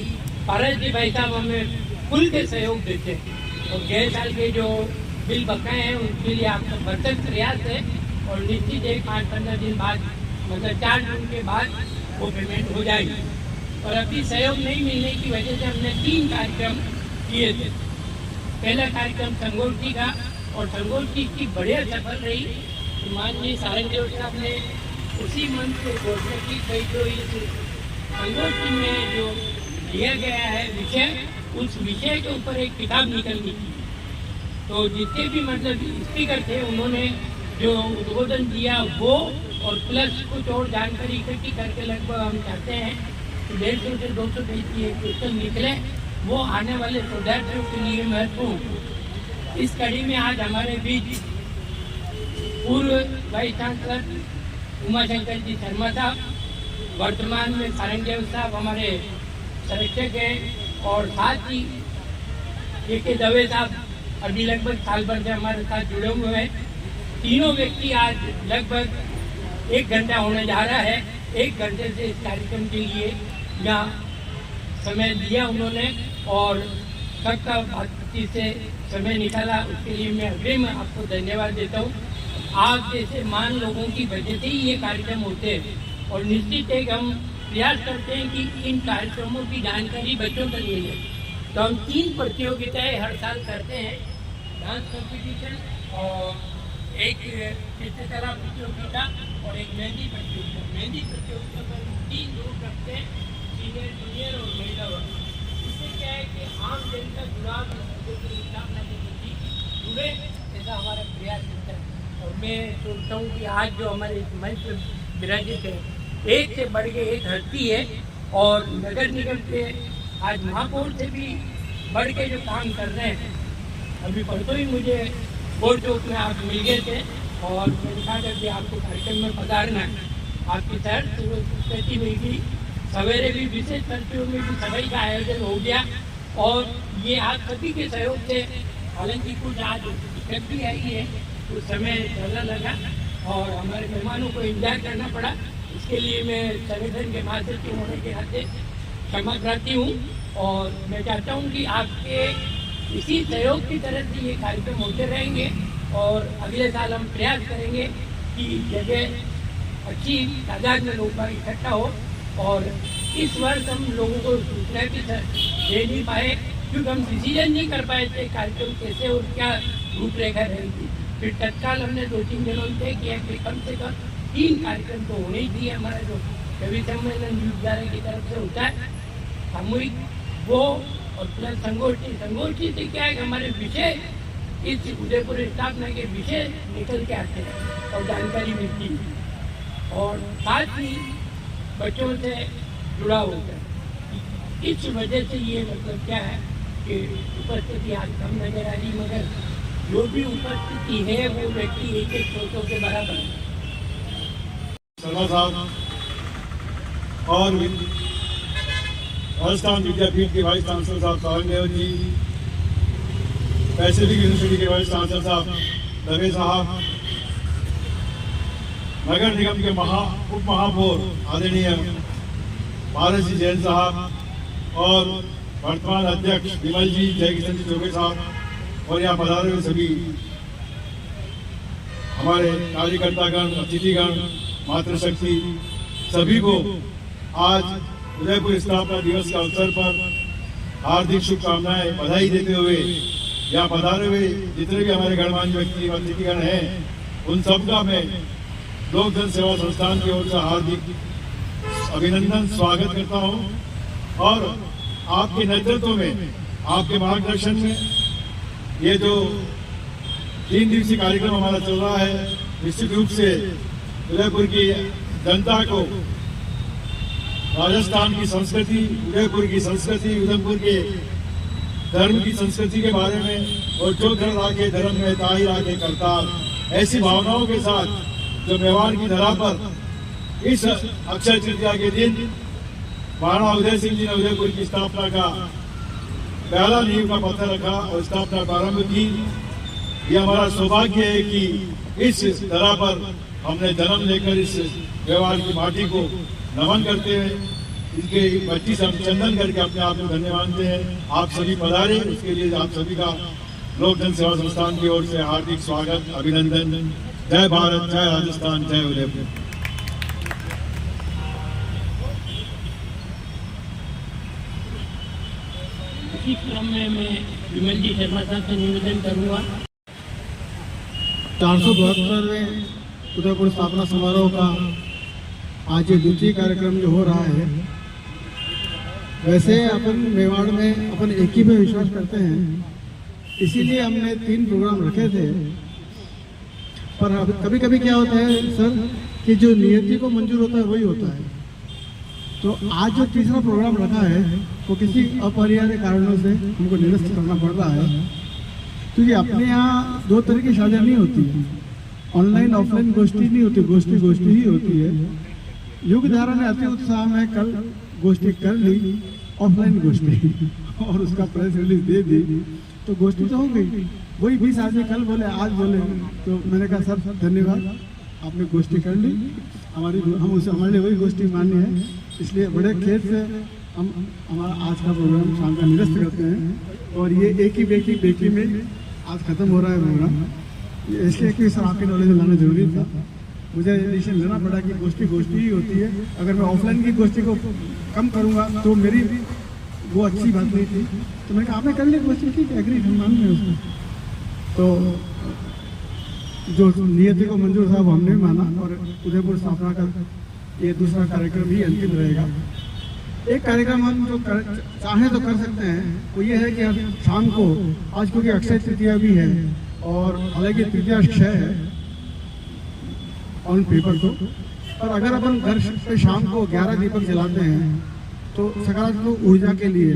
पारस जी भाई साहब हमें खुल के सहयोग देते हैं और गए साल के जो बिल बकाए हैं उनके लिए आपका भरसक प्रयास है और निश्चित एक 5-15 दिन बाद, मतलब 4 जून के बाद वो पेमेंट हो जाएगी। और अभी सहयोग नहीं मिलने की वजह से हमने 3 कार्यक्रम किए थे। पहला कार्यक्रम संगोष्ठी का और संगोष्ठी इतनी बढ़िया सफल रही कि माननीय सारंगदेव साहब ने उसी मंच को घोषणा की गई जो इस संगोष्ठी में जो लिया गया है विषय, उस विषय के ऊपर एक किताब निकलनी थी। तो जितने भी मतलब स्पीकर थे उन्होंने जो उद्बोधन दिया वो और प्लस कुछ और जानकारी इकट्ठी करके लगभग हम चाहते हैं 150 से 200 पेज की एक पुस्तक निकले, वो आने वाले शोधार्थियों के लिए महत्वपूर्ण। इस कड़ी में आज हमारे बीच पूर्व वाइस चांसलर उमाशंकर जी शर्मा साहब, वर्तमान में सारंगदेव साहब हमारे संरक्षक हैं और साथ ही के दवे साहब अभी लगभग साल भर से हमारे साथ जुड़े हुए हैं। तीनों व्यक्ति आज लगभग 1 घंटा होने जा रहा है। 1 घंटे से इस कार्यक्रम के लिए यहाँ समय दिया उन्होंने और सबका बातचीत से समय निकाला, उसके लिए मैं अग्रिम आपको धन्यवाद देता हूँ। आप जैसे महान लोगों की वजह से ही ये कार्यक्रम होते हैं और निश्चित एक हम प्रयास करते हैं कि इन कार्यक्रमों की जानकारी बच्चों तक मिले। तो हम 3 प्रतियोगिताएं हर साल करते हैं, डांस कंपटीशन और एक चित्रकला प्रतियोगिता और एक मेहंदी प्रतियोगिता। मेहंदी प्रतियोगिता पर 3 ग्रुप रखते हैं, सीनियर, जूनियर और महिला वर्ग। इससे क्या है कि आम जन का जुड़ाव स्थापना के प्रति जुड़े, ऐसा हमारा प्रयास रहता है। और मैं सोचता हूँ कि आज जो हमारे इस मंच पर विराजित है, एक से बढ़ के एक हस्ती है और नगर निगम के आज महापौर से भी बढ़ के जो काम कर रहे हैं। अभी परसों ही मुझे बोर्ड चौक में आप मिल गए थे और मैंने कहा कि आपको कार्यक्रम में पधारना है। आपकी शहर संस्कृति में भी सवेरे भी विशेष कर्फ्यू में भी सफाई का आयोजन हो गया और ये आप सभी के सहयोग से, हालांकि कुछ आज दिक्कत भी आई है, कुछ समय ज़्यादा लगा और हमारे मेहमानों को इंतजार करना पड़ा। इसके लिए मैं संगठन के महासचिव होने के नाते क्षमा प्रार्थी हूँ और मैं चाहता हूँ कि आपके इसी सहयोग की तरह से ये कार्यक्रम होते रहेंगे और अगले साल हम प्रयास करेंगे कि जगह अच्छी तादाद में लोग इकट्ठा हो और इस वर्ष हम लोगों को सूचना भी दे नहीं पाए, क्योंकि हम डिसीजन नहीं कर पाए थे कार्यक्रम कैसे और क्या रूपरेखा रहेगी। फिर तत्काल हमने 2-3 दिनों में तय किया कि कम से कम 3 कार्यक्रम तो होने ही चाहिए। हमारा जो कवि सम्मेलन विद्यालय की तरफ से होता है सामूहिक, वो और प्लस संगोष्ठी से क्या है कि हमारे विषय इस उदयपुर स्थापना के विषय निकल के आते हैं और जानकारी मिलती है और साथ ही बच्चों से जुड़ा होता है। इस वजह से ये मतलब क्या है कि उपस्थिति आज कम नजर आ रही, मगर जो भी उपस्थिति है वो व्यक्ति 1-1 के बराबर है। शर्मा साहब और राजस्थान विद्यापीठ के वाइस चांसलर साहब सावंगदेव जी, पैसिफिक यूनिवर्सिटी के वाइस चांसलर साहब दवे साहब, नगर निगम के उप महापौर आदरणीय भारत जी जैन साहब और वर्तमान अध्यक्ष विमल जी जय किशन जी चौबे साहब और यहाँ पधारे हुए सभी हमारे कार्यकर्तागण, अतिथिगण, मातृशक्ति, सभी को आज उदयपुर स्थापना दिवस के अवसर पर हार्दिक शुभकामनाएं, बधाई देते हुए यहाँ पधारे हुए जितने भी हमारे गणमान्य व्यक्ति अतिथिगण हैं, उन सबका मैं लोक जन सेवा संस्थान की ओर से हार्दिक अभिनंदन स्वागत करता हूँ। और आपके नेतृत्व में, आपके मार्गदर्शन में ये जो 3 दिवसीय कार्यक्रम हमारा चल रहा है, निश्चित रूप से उदयपुर की जनता को राजस्थान की संस्कृति, उदयपुर की संस्कृति, उदयपुर के धर्म की संस्कृति के बारे में और जो धर्म राखे धर्म में ताई राखे करतार, ऐसी भावनाओं के साथ जो मेवाड़ की धरा पर इस अक्षय तृतीया के दिन महाराणा उदय सिंह जी ने उदयपुर की स्थापना का पहला नींव का पत्थर रखा और स्थापना प्रारंभ की। ये हमारा सौभाग्य है कि इस धरा पर हमने जन्म लेकर इस मेवाड़ की माटी को नमन करते हैं, इनके मट्टी से हम चंदन करके अपने आप को धन्य मानते हैं। आप सभी पधारे, उसके लिए आप सभी का लोक जन सेवा संस्थान की ओर से हार्दिक स्वागत, अभिनंदन। जय भारत, जय राजस्थान, जय उदयपुर। इसी क्रम में मैं विमल जी शर्मा साहब से निवेदन करूंगा। 472वें उदयपुर स्थापना समारोह का आज ये द्वितीय कार्यक्रम जो हो रहा है, वैसे अपन मेवाड़ में अपन एक ही पे विश्वास करते हैं, इसीलिए हमने 3 प्रोग्राम रखे थे। पर अब कभी कभी क्या होता है सर कि जो नियति को मंजूर होता है वही होता है। तो आज जो तीसरा प्रोग्राम रखा है वो किसी अपरिहार्य कारणों से हमको निरस्त करना पड़ रहा है, क्योंकि अपने यहाँ 2 तरह की शादियाँ नहीं होती है, ऑनलाइन ऑफलाइन गोष्ठी नहीं होती, गोष्ठी ही होती है। युग धारा ने अति उत्साह में कल गोष्ठी कर ली, ऑफलाइन गोष्ठी, और उसका प्रेस रिलीज दे दी, तो गोष्ठी तो हो गई। वही 20 आदमी कल बोले, आज बोले, तो मैंने कहा सर धन्यवाद, आपने गोष्ठी कर ली, हमारे लिए वही गोष्ठी मान्य है। इसलिए बड़े खेत से हम हमारा आज का प्रोग्राम शाम का निरस्त करते हैं। और ये एक ही बेटी में आज ख़त्म हो रहा है प्रोग्राम, इसलिए कि सर आपकी नॉलेज लाना जरूरी था। मुझे डिसीजन लेना पड़ा कि गोष्ठी ही होती है। अगर मैं ऑफलाइन की गोष्ठी को कम करूँगा तो मेरी वो अच्छी बात नहीं थी। तो मैंने कहा आपने कर ली गोष्ठी, ठीक है, एग्री, हम मान रहे उसको। तो जो नियति को मंजूर था वो हमने भी माना, और उदयपुर स्थापना का ये दूसरा कार्यक्रम ही अंतिम रहेगा। एक कार्यक्रम हम जो चाहें तो कर सकते हैं, वो ये है कि हम शाम को, आज क्योंकि अक्षय तृतीया भी है और हालांकि तृतीया क्षय है ऑन पेपर तो, पर अगर अपन घर पे शाम को 11 दीपक जलाते हैं तो सकारात्मक ऊर्जा के लिए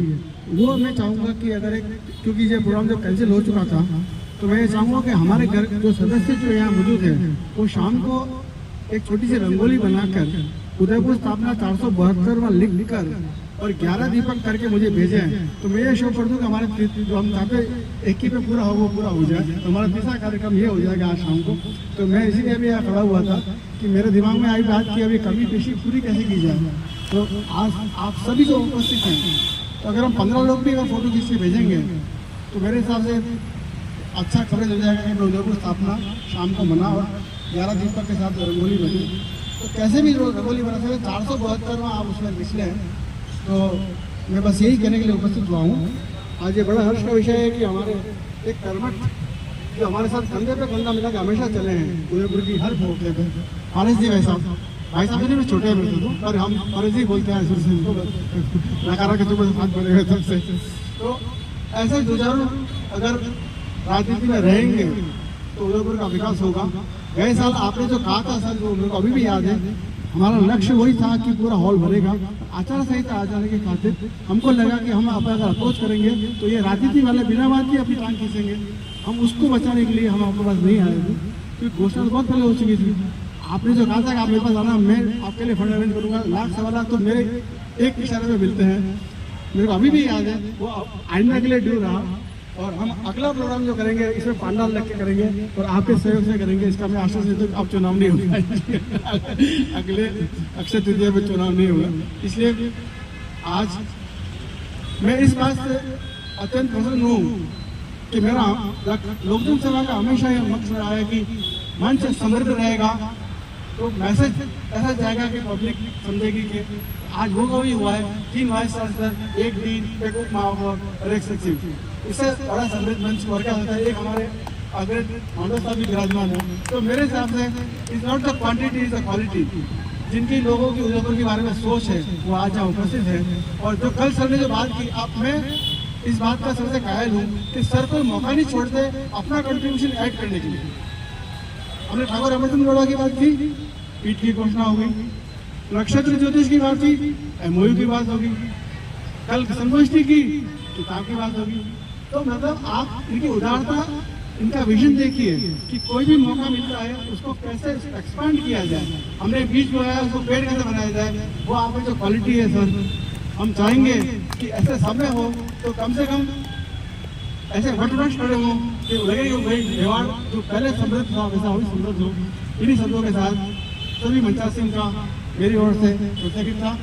वो मैं चाहूँगा कि अगर एक, क्योंकि ये प्रोग्राम जब कैंसिल हो चुका था, तो मैं ये चाहूँगा कि हमारे घर जो सदस्य जो यहाँ मौजूद हैं वो शाम को एक छोटी सी रंगोली बनाकर उदयपुर स्थापना 472वां लिख कर और 11 दीपक करके मुझे भेजें, तो मैं ये शो कर दूँ कि हमारे जो हम चाहते एक ही पे पूरा हो वो पूरा हो जाए। तो हमारा तीसरा कार्यक्रम ये हो जाएगा आज शाम को। तो मैं इसीलिए अभी यहाँ खड़ा हुआ था कि मेरे दिमाग में आई बात कि अभी कमी पेशी पूरी कैसे की जाए। तो आज आप सभी जो उपस्थित हैं, तो अगर हम 15 लोग भी अगर फोटो खींच के भेजेंगे तो मेरे हिसाब से अच्छा कवरेज हो जाएगा कि उदयपुर स्थापना शाम को मना और 11 दीपक के साथ रंगोली बनी। तो कैसे भी रंगोली बना सकते, 472वां आप उसमें निकले हैं तो मैं बस यही कहने के लिए उपस्थित हुआ हूँ। आज ये बड़ा हर्ष का विषय है कि हमारे एक कर्मठ जो हमारे साथ कंधे पे कंधा मिला के हमेशा चले हैं उदयपुर की हर मोर्चे पे, फारिस जी भाई साहब भी छोटे हैं मेरे को, पर हम फारिस जी बोलते हैं शुरू से नकारा के तुम हाथ बने हुए तब से। तो ऐसे जुझारू अगर राजनीति में रहेंगे तो उदयपुर का विकास होगा। गए साल आपने जो कहा था सर, जो मेरे को अभी भी याद है, हमारा लक्ष्य वही था कि पूरा हॉल भरेगा। आचार संहिता आ जाने के खातिर हमको लगा कि हम अगर अप्रोच करेंगे तो ये राजनीति वाले बिना बात के अपनी टांग खींचेंगे। हम उसको बचाने के लिए हम आपके पास नहीं आए थे, क्योंकि घोषणा बहुत पहले हो चुकी थी। आपने जो कहा था कि आप मेरे पास आना, मैं आपके लिए फंड अरेंज करूँगा, लाख सवा लाख तो मेरे एक इशारे में मिलते हैं। मेरे को अभी भी याद है, वो आइंदा के लिए ड्यू रहा। और हम अगला प्रोग्राम जो करेंगे इसमें पंडाल लग के करेंगे और आपके सहयोग से करेंगे। इसका मैं आशा से तो अब चुनाव नहीं होगा अगले अक्षय तृतीया में चुनाव नहीं होगा। इसलिए आज मैं इस बात से अत्यंत प्रसन्न हूँ कि मेरा लोक जन सेवा का हमेशा यह मकसद रहा है कि मंच समृद्ध रहेगा तो मैसेज ऐसा जाएगा कि पब्लिक समझेगी कि आज वो वही हुआ है, 3 वाइस चांसलर, 1 डीन, एक उप महापौर और 1 सचिव। इससे बड़ा समृद्ध मंच और क्या होता है। एक हमारे अग्रज मांडव साहब भी विराजमान है। तो मेरे हिसाब से is not the quantity, is the quality. जिनकी लोगों की उदयपुर के बारे में सोच है वो आज यहाँ उपस्थित है। और जो कल सर ने जो बात की, अब मैं इस बात का सबसे कायल हूँ कि सर को मौका नहीं छोड़ते अपना कंट्रीब्यूशन ऐड करने के लिए। हमने ठाकुर अमरचंद गौड़ा की बात की, पीठ की घोषणा हो गई। नक्षत्र ज्योतिष की बात की, एमओयू की बात होगी। कल संगोष्ठी की, किताब की बात होगी। तो मतलब आप इनकी उदारता, इनका विजन देखिए कि कोई भी मौका मिलता है उसको कैसे एक्सपांड किया जाए। हमने बीज बोया उसको पेड़ कैसे बनाया जाए, वो आपकी जो क्वालिटी है सर, हम चाहेंगे कि ऐसे समय हो तो कम से कम ऐसे वटवृक्ष खड़े हों कि लगे भाई मेवाड़ जो पहले समृद्ध था वैसा और समृद्ध हो। इन्हीं शब्दों के साथ सभी मंचासीन का मेरी ओर से कृतज्ञ था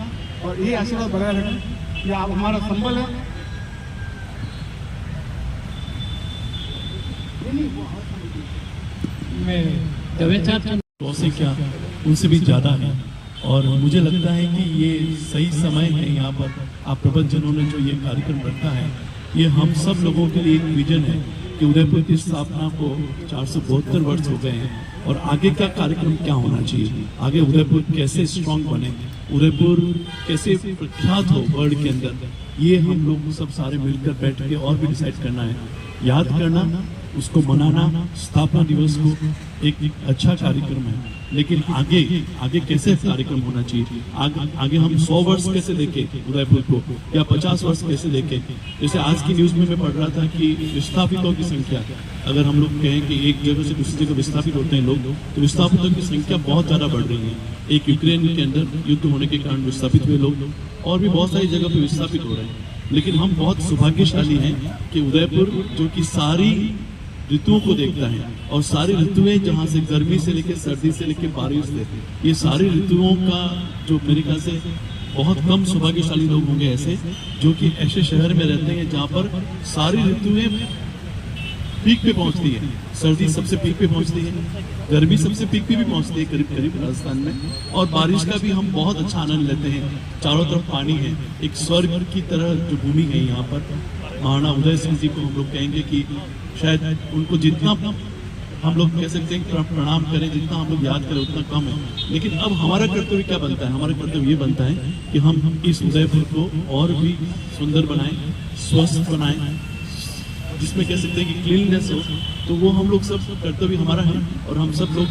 और ये आशीर्वाद बनाए रखें। ये आप हमारा संबल है। मैं दवेचार से क्या उनसे भी ज़्यादा है और मुझे लगता है कि ये सही समय है। यहाँ पर आप प्रबंधजनों ने जो ये कार्यक्रम रखा है, ये हम सब लोगों के लिए एक विजन है कि उदयपुर की स्थापना को 472 वर्ष हो गए हैं और आगे का कार्यक्रम क्या होना चाहिए, आगे उदयपुर कैसे स्ट्रांग बने, उदयपुर कैसे प्रख्यात हो वर्ल्ड के अंदर, ये हम लोग सब सारे मिलकर बैठ के और भी डिसाइड करना है, याद करना, उसको मनाना। स्थापना दिवस को एक अच्छा कार्यक्रम है, लेकिन आगे कैसे कार्यक्रम होना चाहिए, आगे हम 100 वर्ष कैसे देखें उदयपुर को या 50 वर्ष कैसे देखें। जैसे आज की न्यूज़ में मैं पढ़ रहा था कि विस्थापितों की संख्या, अगर हम लोग कहें कि एक जगह से दूसरी जगह विस्थापित होते हैं लोग, तो विस्थापितों की संख्या बहुत ज़्यादा बढ़ रही है। एक यूक्रेन के अंदर युद्ध होने के कारण विस्थापित हुए लोग और भी बहुत सारी जगह पर विस्थापित हो रहे हैं। लेकिन हम बहुत सौभाग्यशाली हैं कि उदयपुर जो कि सारी ऋतुओं को देखता है और सारी ऋतुएं, जहाँ से गर्मी से लेकर सर्दी से लेकर बारिश से, ये सारी ऋतुओं का जो मेरे ख्याल से बहुत कम सौभाग्यशाली लोग होंगे ऐसे जो कि ऐसे शहर में रहते हैं जहाँ पर सारी ऋतुएं पीक पे पहुँचती है। सर्दी सबसे पीक पे पहुँचती है, गर्मी सबसे पीक पे भी पहुँचती है करीब करीब राजस्थान में, और बारिश का भी हम बहुत अच्छा आनंद लेते हैं। चारों तरफ पानी है, एक स्वर्ग की तरह जो भूमि है यहाँ पर। महाराणा उदय सिंह जी को हम लोग कहेंगे कि शायद उनको जितना हम लोग कह सकते हैं प्रणाम करें, जितना हम लोग याद करें उतना कम है। लेकिन अब हमारा कर्तव्य क्या बनता है, हमारा कर्तव्य ये बनता है कि हम इस उदयपुर को और भी सुंदर बनाएं, स्वस्थ बनाएं, जिसमें कह सकते हैं कि क्लीननेस हो। तो वो हम लोग सब कर्तव्य हमारा है और हम सब लोग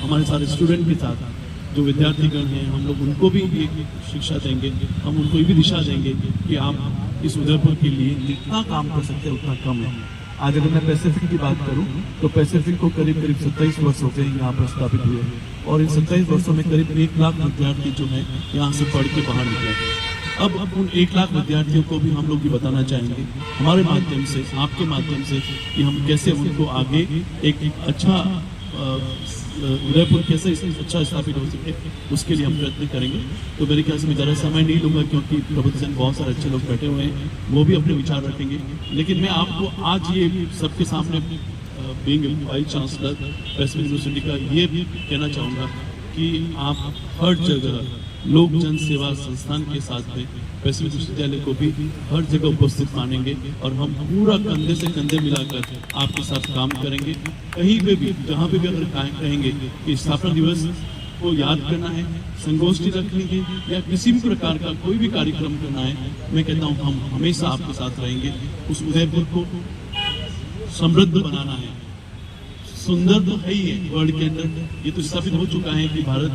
हमारे सारे स्टूडेंट के साथ जो विद्यार्थीगण हैं, हम लोग उनको भी एक शिक्षा देंगे, हम उनको ये भी दिशा देंगे कि आप इस उदयपुर के लिए जितना काम कर सकते हैं उतना कम है। आज अगर मैं पैसिफिक की बात करूं तो पैसिफिक को करीब 27 वर्ष हो गए यहाँ पर स्थापित हुए और इन 27 वर्षों में करीब 1 लाख विद्यार्थी जो है यहाँ से पढ़ के बाहर निकले। अब उन 1 लाख विद्यार्थियों को भी हम लोग भी बताना चाहेंगे हमारे माध्यम से, आपके माध्यम से, कि हम कैसे उनको आगे एक अच्छा उदयपुर कैसे अच्छा स्थापित हो सके, उसके लिए हम प्रयत्न करेंगे। तो मेरे ख्याल से मैं ज़्यादा समय नहीं लूँगा क्योंकि प्रबंधन बहुत सारे अच्छे लोग बैठे हुए हैं, वो भी अपने विचार रखेंगे। लेकिन मैं आपको आज ये सबके सामने being vice chancellor Pacific university का ये भी कहना चाहूँगा कि आप हर जगह लोक जन सेवा संस्थान के साथ में पैसिफिक विश्वविद्यालय को भी हर जगह उपस्थित मानेंगे और हम पूरा कंधे से कंधे मिलाकर आपके साथ काम करेंगे। कहीं पे भी जहाँ पे भी अगर कहेंगे कि स्थापना दिवस को याद करना है, संगोष्ठी रखनी है या किसी भी प्रकार का कोई भी कार्यक्रम करना है, मैं कहता हूँ हम हमेशा आपके साथ रहेंगे। उस उदयपुर को समृद्ध बनाना है। सुंदर तो है ही है वर्ल्ड के अंदर, ये तो स्थापित हो चुका है कि भारत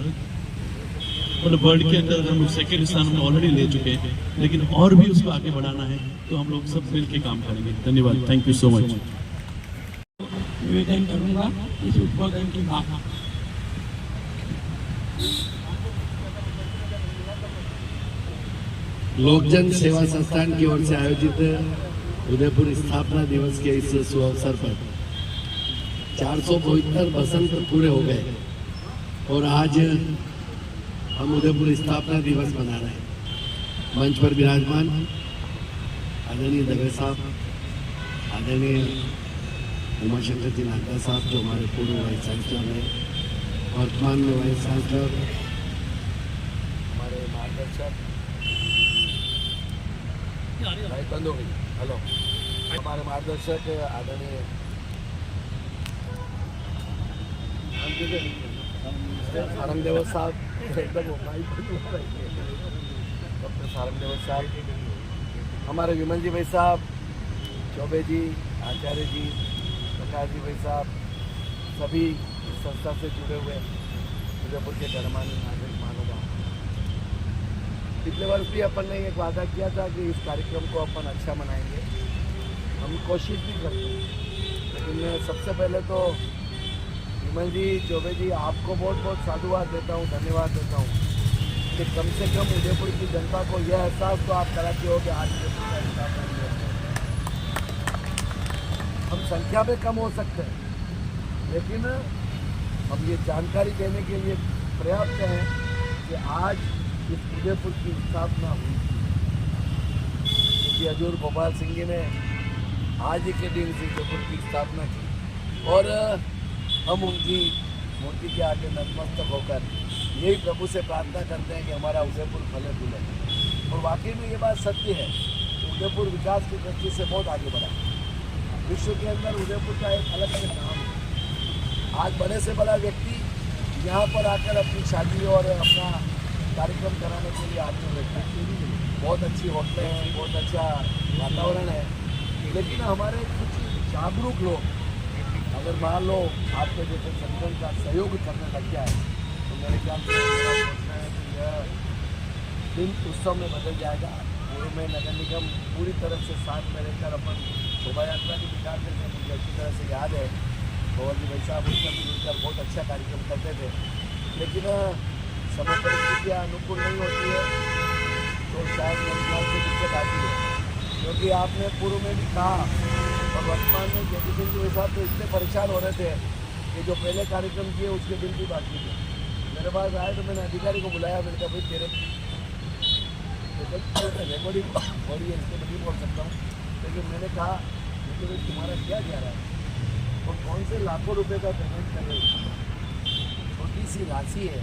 मतलब वर्ल्ड के अंदर हम लोग सेकेंड स्थान में ऑलरेडी ले चुके हैं, लेकिन और भी उसको आगे बढ़ाना है, तो हम लोग सब मिल के काम करेंगे। धन्यवाद, थैंक यू सो मच। निवेदन करूंगा इस उद्बोधन के बाद। लोकजन सेवा संस्थान की ओर से आयोजित उदयपुर स्थापना दिवस के इस शुभ अवसर पर 472 बसंत पूरे हो गए और आज हम उदयपुर स्थापना दिवस मना रहे हैं। मंच पर विराजमान आदरणीय दवे साहब, आदरणीय उमाशंकर जी नागदा साहब जो हमारे पूर्व वाइस चांसलर हैं, वर्तमान में वाइस चांसलर हमारे मार्गदर्शक बंद हो गई, हेलो, हमारे मार्गदर्शक आदरणीय सारंग देवत साहब, डॉक्टर सारंग देवत साहब, हमारे विमल जी भाई साहब, चौबे जी, आचार्य जी, प्रकाश जी भाई साहब, सभी इस संस्था से जुड़े हुए उदयपुर के गणमान्य नागरिक महानुभाव। पिछले वर्ष भी अपन ने एक वादा किया था कि इस कार्यक्रम को अपन अच्छा मनाएंगे, हम कोशिश भी करते हैं, लेकिन मैं सबसे पहले तो विमल जी, चौबे जी, आपको बहुत बहुत साधुवाद देता हूँ, धन्यवाद देता हूँ कि कम से कम उदयपुर की जनता को यह एहसास तो आप कराते हो कि आज हम संख्या में कम हो सकते हैं, लेकिन हम ये जानकारी देने के लिए पर्याप्त हैं कि आज इस उदयपुर की स्थापना हुई क्योंकि हजूर गोपाल सिंह जी ने आज के दिन इस उदयपुर की स्थापना की और हम उनकी मूर्ति के आगे नतमस्तक होकर यही प्रभु से प्रार्थना करते हैं कि हमारा उदयपुर फले फूले। और वाकई में ये बात सत्य है कि उदयपुर विकास की दृष्टि से बहुत आगे बढ़ा। विश्व के अंदर उदयपुर का एक अलग अलग नाम है। आज बड़े से बड़ा व्यक्ति यहाँ पर आकर अपनी शादी और अपना कार्यक्रम कराने के लिए आते रहता है। बहुत अच्छी होटलें हैं, बहुत अच्छा वातावरण है, लेकिन हमारे कुछ जागरूक लोग अगर मान लो आपके जैसे संगठन का सहयोग करने लग गया है तो मेरे ख्याल से मेरा सोचना है कि यह दिन उत्सव में बदल जाएगा। पूर्व में नगर निगम पूरी तरह से साथ में रहकर अपन शोभा यात्रा भी निकालते थे, मुझे अच्छी तरह से याद है। और जी भाई साहब उसमें भी मिलकर बहुत अच्छा कार्यक्रम करते थे, लेकिन समय परिस्थितियाँ अनुकूल नहीं होती है तो शायद मेरे ख्याल से दिक्कत आती है। क्योंकि आपने पूर्व में भी कहा और वर्तमान में जगदीश सिंह जी साहब तो इतने परेशान हो रहे थे कि जो पहले कार्यक्रम किए उसके दिन भी बाकी थे। मेरे पास आए तो मैंने अधिकारी को बुलाया, मैंने कहा भाई तेरे रिकॉर्डिंग बड़ी है, इसको नहीं बोल सकता हूँ, लेकिन मैंने कहा कि भाई तुम्हारा क्या जा रहा है और कौन से लाखों रुपए का पेमेंट कर रहे हो, छोटी सी राशि है,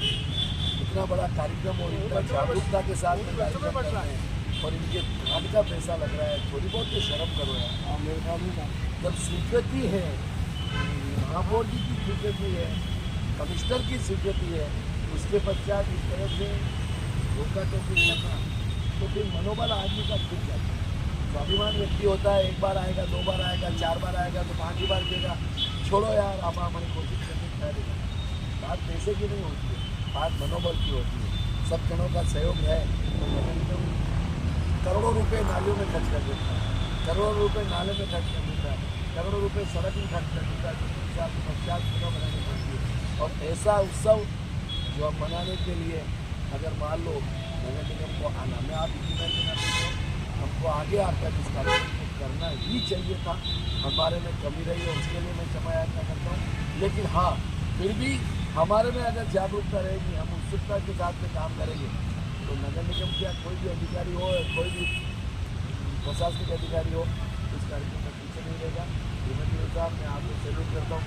इतना बड़ा कार्यक्रम और इतना जागरूकता के साथ में कार्यक्रम कर रहे हैं और इनके भाग का पैसा लग रहा है, थोड़ी बहुत तो शर्म करो यार। मेरे ख्याल में जब स्वीकृति है, महापौर जी की स्वीकृति है, कमिश्नर की स्वीकृति है, उसके पश्चात इस तरह से रोका टोकी करना तो फिर मनोबल आदमी का खुल जाता है। स्वाभिमान व्यक्ति होता है, एक बार आएगा, 2 बार आएगा, 4 बार आएगा तो 5 बार देगा, छोड़ो यार आप हमारी कोशिश करने क्या देगा। बात पैसे की नहीं होती है, बात मनोबल की होती है। सब जनों का सहयोग है तो करोड़ों रुपए नालियों में खर्च कर देता है, करोड़ों रुपए नाले में खर्च कर देता है, करोड़ों रुपए सड़क में खर्च कर देता है, जिसके हिसाब से 50 चुनाव बनानी पड़ती है। और ऐसा उत्सव जो हम मनाने के लिए अगर मान लो नगर निगम को आना, मैं आप इंतजार करना हमको आगे आकर इस कार्यक्रम को करना ही चाहिए था, हमारे में कमी रही है उसके लिए मैं क्षमा याचना करता हूँ। लेकिन हाँ, फिर भी हमारे में अगर जागरूकता रहेगी, हम उत्सुकता के साथ में काम करेंगे तो नगर निगम क्या कोई भी अधिकारी हो, कोई भी प्रशासनिक अधिकारी हो, इस कार्यक्रम में पीछे नहीं रहेगा। साहब मैं आपको सैल्यूट करता हूँ,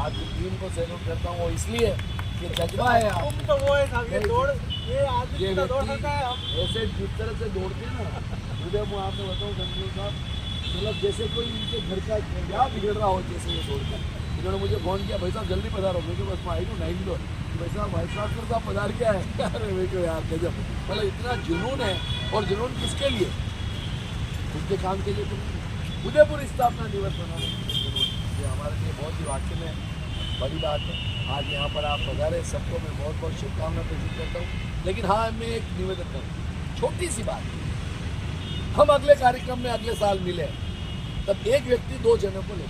आपकी टीम को सैल्यूट करता हूँ, वो इसलिए ये जज्बा है आप तुम तो वो है साहब, ये दौड़ ये आदमी ये जितना दौड़ व्यक्ति सकता है हम ऐसे जिस तरह से दौड़ते हैं ना, मुझे मैं आपको बताऊँ संजीव साहब, मतलब जैसे कोई इनके घर का क्या बिगड़ रहा हो, जैसे ये दौड़कर इन्होंने मुझे फ़ोन किया, भाई साहब जल्दी पधारो, क्योंकि बस मैं आई हूँ नहीं लो, भाई साहब वाइस ट्रांसफर साहब पधार क्या है, अरे भाई को यार गजब, मतलब इतना जुनून है। और जुनून किसके लिए? उनके काम के लिए तो नहीं। उदयपुर स्थापना दिवस मनाने के लिए जुनून, ये हमारे लिए बहुत ही वाकई में बड़ी बात है। आज यहाँ पर आप पधारे, सबको मैं बहुत बहुत शुभकामनाएं प्रेषित करता हूँ। लेकिन हाँ, मैं एक निवेदन करूँ, छोटी सी बात, हम अगले कार्यक्रम में अगले साल मिले तब एक व्यक्ति 2 जनों को ले,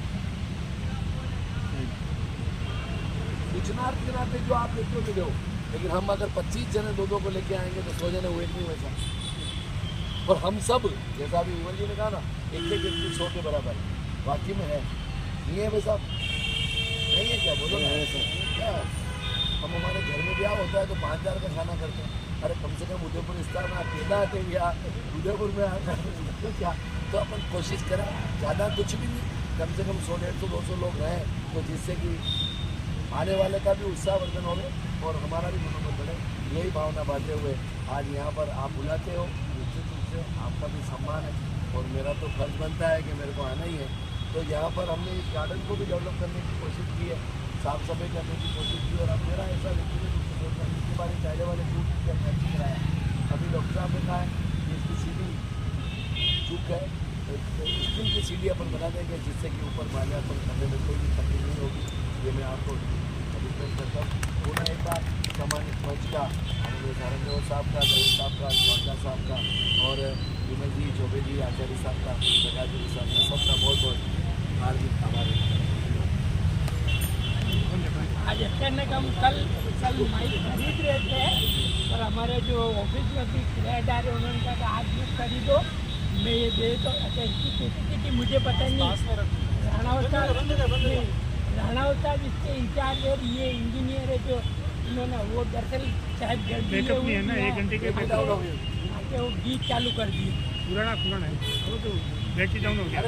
सूचनार्थ के नाते जो आप व्यक्तियों को दो, लेकिन हम अगर 25 जने 2-2 को लेके आएंगे तो 100 जने हुए नहीं वैसा। और हम सब, जैसा अभी विमल जी ने कहा ना, एक व्यक्ति 100 के बराबर है, वाकई में है, नहीं है वैसा? नहीं है क्या? बोलो ना क्या? हम हमारे घर में ब्याह होता है तो 5000 का खाना करते हैं, अरे कम से कम उदयपुर स्थान में अकेला आते हैं या उदयपुर में तो क्या, तो अपन कोशिश करें, ज़्यादा कुछ भी नहीं, कम से कम 100-150-200 लोग रहें, तो जिससे कि आने वाले का भी उत्साहवर्धन हो और हमारा भी मनोबल बढ़े। यही भावना बांधते हुए आज यहाँ पर आप बुलाते हो, निश्चित रूप से आपका भी सम्मान है और मेरा तो फर्ज बनता है कि मेरे को आना ही है। तो यहाँ पर हमने इस गार्डन को भी डेवलप करने की कोशिश की है, साफ सफाई करने की कोशिश की, और अब मेरा ऐसा व्यक्तिगत रूप से सोचना है, इसके बारे चाहने वाले टूट के हमने अच्छी कराया। अभी डॉक्टर साहब ने कहा है कि इसकी सीढ़ी चूक है, स्टील की सीढ़ी अपन बना देंगे जिससे कि ऊपर माल्यार्पण करने में कोई भी तकलीफ नहीं होगी। ये मैं आपको रिक्वेस्ट करता हूँ। पूरा एक बार सम्मानित मंच का हमारे सारंगदेव साहब का, दही साहब का, द्वारका साहब का और विमल जी, चौबे जी, आचार्य साहब का, प्रकाश जी साहब का, सबका बहुत बहुत हार्दिक आभार। आज अचानक हम कल माइक खरीद रहे थे, पर हमारे जो ऑफिस में भी किराएदार है उन्होंने कहा कि आज बुक खरीदो, मैं ये दे तो अच्छा इसकी कैसी थी मुझे पता नहीं। राणावत साहब इसके इंचार्ज है, ये इंजीनियर है जो इन्होंने वो दरअसल शायद गलती है ना, 1 घंटे के वो गीत चालू कर दिए, पुराना है वो तो बैटरी डाउन हो गया।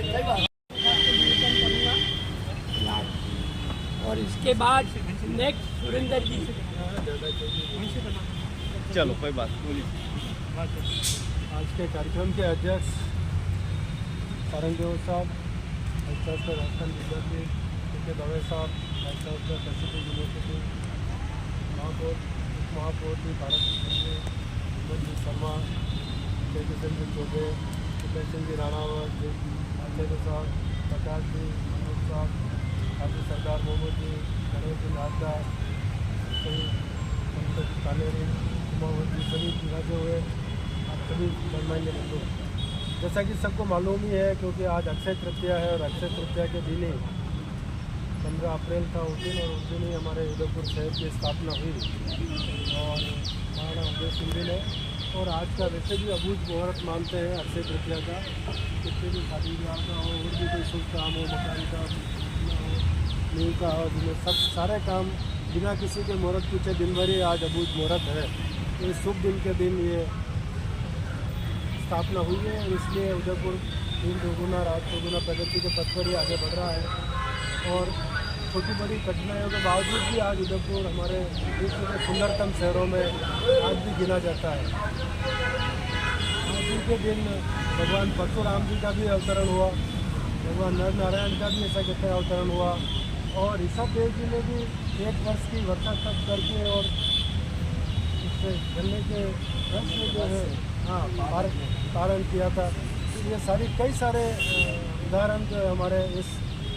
और इसके बाद नेक्स्ट सुरेंद्र जी। चलो कोई बात बोलिए। आज के कार्यक्रम के अध्यक्ष सारंगदेव साहब, वाइस चांसलर राजस्थान विद्यापीठ के दवे साहब, वाइस चांसलर कृषि यूनिवर्सिटी, महापौर, उप महापौर जी भारत विमल जी शर्मा, तेजस्वी जी चौबे, सुदर्शन जी राणावत जी, आचार्य साहब, प्रकाश जी, मनोज साहब, हाजी सरदार मोहम्मद जी, गणेश जी नागदा, सही पंकज कालेरी, उमावत जी, सभी विराजे हुए आप सभी गणमान्य बंधु। जैसा कि सबको मालूम ही है, क्योंकि आज अक्षय तृतीया है और अक्षय तृतीया के दिन ही 15 अप्रैल था उस दिन, और उस दिन ही हमारे उदयपुर शहर की स्थापना हुई और महाराणा उदय सिंह जी ने। और आज का वैसे भी अबूझ मुहूर्त मानते हैं अक्षय तृतीया का, कितने भी शादी ब्याह का हो, और भी कोई शुभ काम हो, मकान का हो, नींव का हो, जिन्हें सब सारे काम बिना किसी के मुहूर्त पूछे दिन भर ही आज अबूझ मुहूर्त है। तो इस शुभ दिन के दिन ये स्थापना हुई है, और इसलिए उदयपुर दिन दोगुना रात चौगुना प्रगति के पथ पर ही आगे बढ़ रहा है। और छोटी बड़ी कठिनाइयों के बावजूद भी आज उदयपुर हमारे विश्व के सुंदरतम शहरों में आज भी गिना जाता है। आज ही के दिन भगवान परशुराम जी का भी अवतरण हुआ, भगवान नर नारायण का भी ऐसा कहते हैं अवतरण हुआ, और ऋषभ देव जी ने भी 1 वर्ष की वर्षा तप करके और इससे गन्ने के रस में जो है पारण किया था। ये सारी कई सारे उदाहरण जो हमारे इस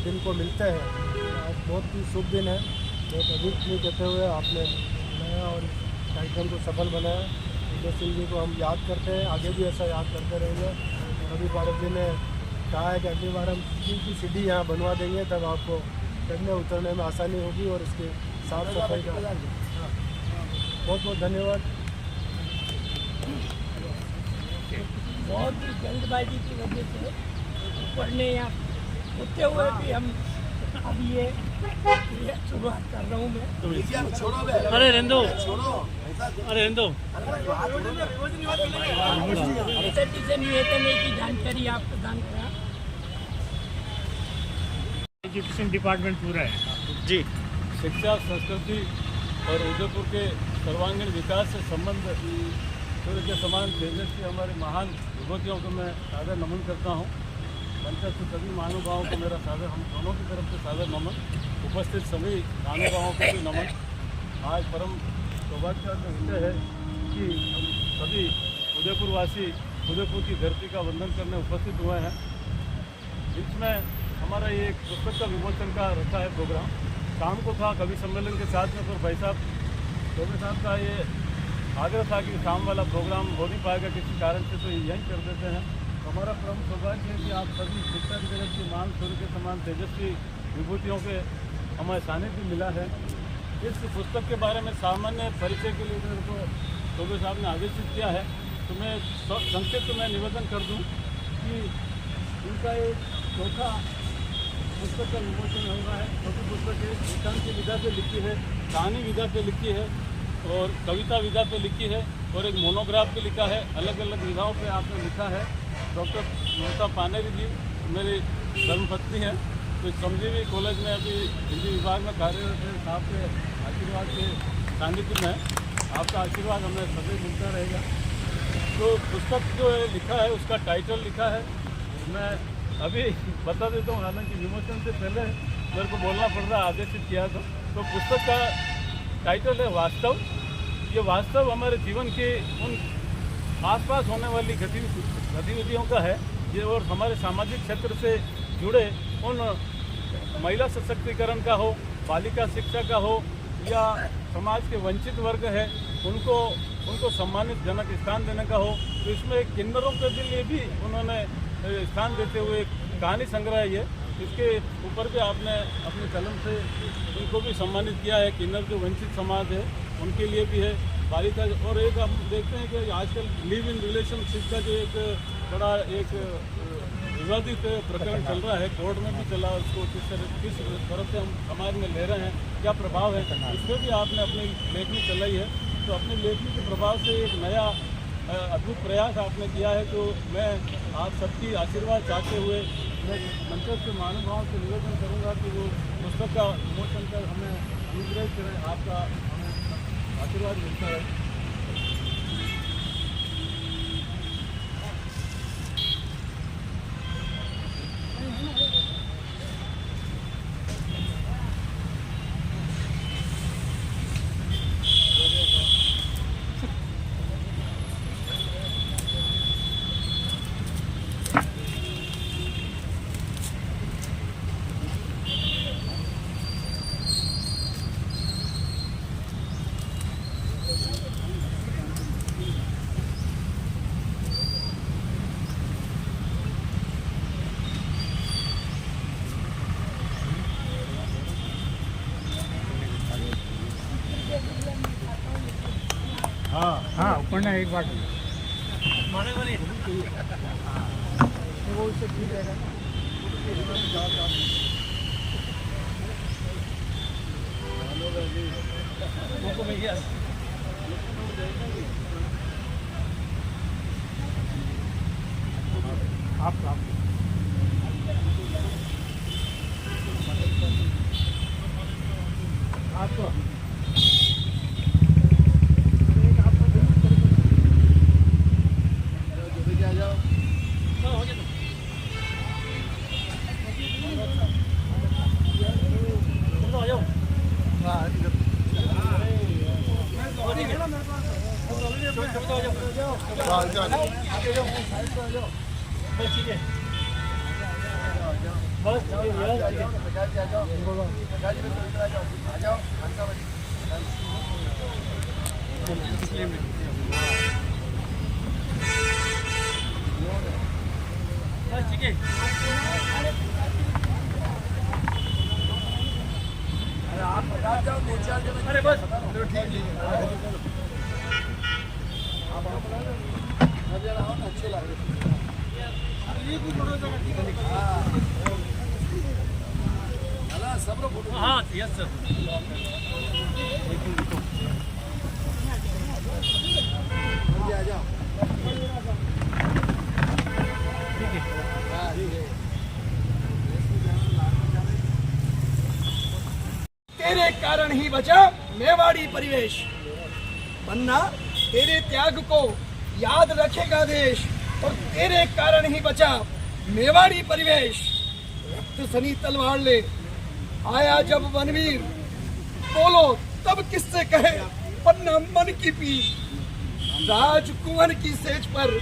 दिन को मिलते हैं। आज बहुत ही शुभ दिन है, बहुत अधिक नहीं कहते हुए आपने बनाया और कार्यक्रम को सफल बनाया। उदय सिंह जी को हम याद करते हैं, आगे भी ऐसा याद करते रहेंगे। रवि भारत जी ने कहा है कि अगली बार हम स्टील की सीढ़ी यहाँ बनवा देंगे, तब आपको चढ़ने उतरने में आसानी होगी और इसकी साफ सफाई का बहुत बहुत धन्यवाद। बहुत ही जल्दबाजी की वजह से पढ़ने यहाँ होते हुए भी हम अब ये शुरुआत कर रहा हूँ मैं। अरे रेंदो, अरे रेंदो, निवेदन है की जानकारी आप प्रदान करा। एजुकेशन डिपार्टमेंट पूरा है जी, शिक्षा, संस्कृति और उदयपुर के सर्वांगीण विकास से संबंध सूर्य के समान तेजस्वी हमारे महान विभूतियों को मैं सादर नमन करता हूँ। मंच से सभी महानुभावों को मेरा सादर, हम दोनों की तरफ से सादर नमन, उपस्थित सभी महानुभावों को भी नमन। आज परम सौभाग्य का विषय है कि हम सभी उदयपुरवासी उदयपुर की धरती का वंदन करने उपस्थित हुए हैं। बीच में हमारा ये एक पुस्तक का विमोचन का रखा है प्रोग्राम, शाम को था कवि सम्मेलन के साथ में, पर भाई साहब चौबे साहब का ये आग्रह था कि शाम वाला प्रोग्राम हो नहीं पाएगा किसी कारण से, तो यहीं कर देते हैं। तो हमारा परम सौभाग्य है कि आप सभी शिक्षा जगत की मान सूर्य के समान तेजस्वी विभूतियों के हमें सानिध्य मिला है। इस पुस्तक के बारे में सामान्य परिचय के लिए मेरे को चौबे साहब ने आदेशित किया है, तो मैं संक्षिप्त में निवेदन कर दूं कि इनका एक चौथा पुस्तक का विमोचन हो रहा है। चौथी पुस्तक है लेखन की विधा पे लिखी है, कहानी विधा पे लिखी है और कविता विधा पे लिखी है और एक मोनोग्राफ पे लिखा है। अलग अलग विधाओं पे आपने लिखा है। डॉक्टर ममता पानेरी जी मेरी धर्मपत्नी है, तो संजीवी कॉलेज में अभी हिंदी विभाग में कार्यरत है। साहब के आशीर्वाद के सानिध्य में आपका आशीर्वाद हमें सभी मिलता रहेगा। तो पुस्तक जो है लिखा है उसका टाइटल लिखा है, मैं अभी बता देता हूँ, हालांकि विमोचन से पहले मेरे को बोलना पड़ रहा, आदेशित किया तो पुस्तक का टाइटल है वास्तव। ये वास्तव हमारे जीवन के उन आसपास होने वाली गतिविधियों का है ये, और हमारे सामाजिक क्षेत्र से जुड़े उन महिला सशक्तिकरण का हो, बालिका शिक्षा का हो, या समाज के वंचित वर्ग है उनको सम्मानित जनक स्थान देने का हो। तो इसमें किन्नरों के लिए भी उन्होंने स्थान देते हुए कहानी संग्रह है ये, इसके ऊपर भी आपने अपने कलम से उनको भी सम्मानित किया है। किन्नर जो वंचित समाज है उनके लिए भी है, बालिका। और एक हम देखते हैं कि आजकल लिव इन रिलेशनशिप का जो एक बड़ा एक विवादित प्रकरण चल रहा है, कोर्ट में भी चला, उसको किस तरह से हम समाज में ले रहे हैं, क्या प्रभाव है, इसमें भी आपने अपनी लेखनी चलाई है। तो अपनी लेखनी के प्रभाव से एक नया अद्भुत प्रयास आपने किया है। तो मैं आप सबकी आशीर्वाद चाहते हुए मैं मंच के महानुभावों से निवेदन करूंगा कि वो पुस्तक का विमोचन कर हमें अनुग्रहित करें, आपका हमें आशीर्वाद मिलता है। हाँ पढ़ना एक बार वो उससे ठीक रहेगा। आप आपको अरे बस ठीक अच्छे लगे सब लोग हाँ यस सर आ जाओ ठीक है हाँ ठीक है तेरे कारण ही बचा मेवाड़ी परिवेश। पन्ना तेरे त्याग को याद रखेगा देश, और तेरे कारण ही बचा मेवाड़ी परिवेश। रक्त सनी तलवार ले आया जब बनवीर, बोलो तब किससे कहे पन्ना मन की पीर। राजकुंवर की सेज पर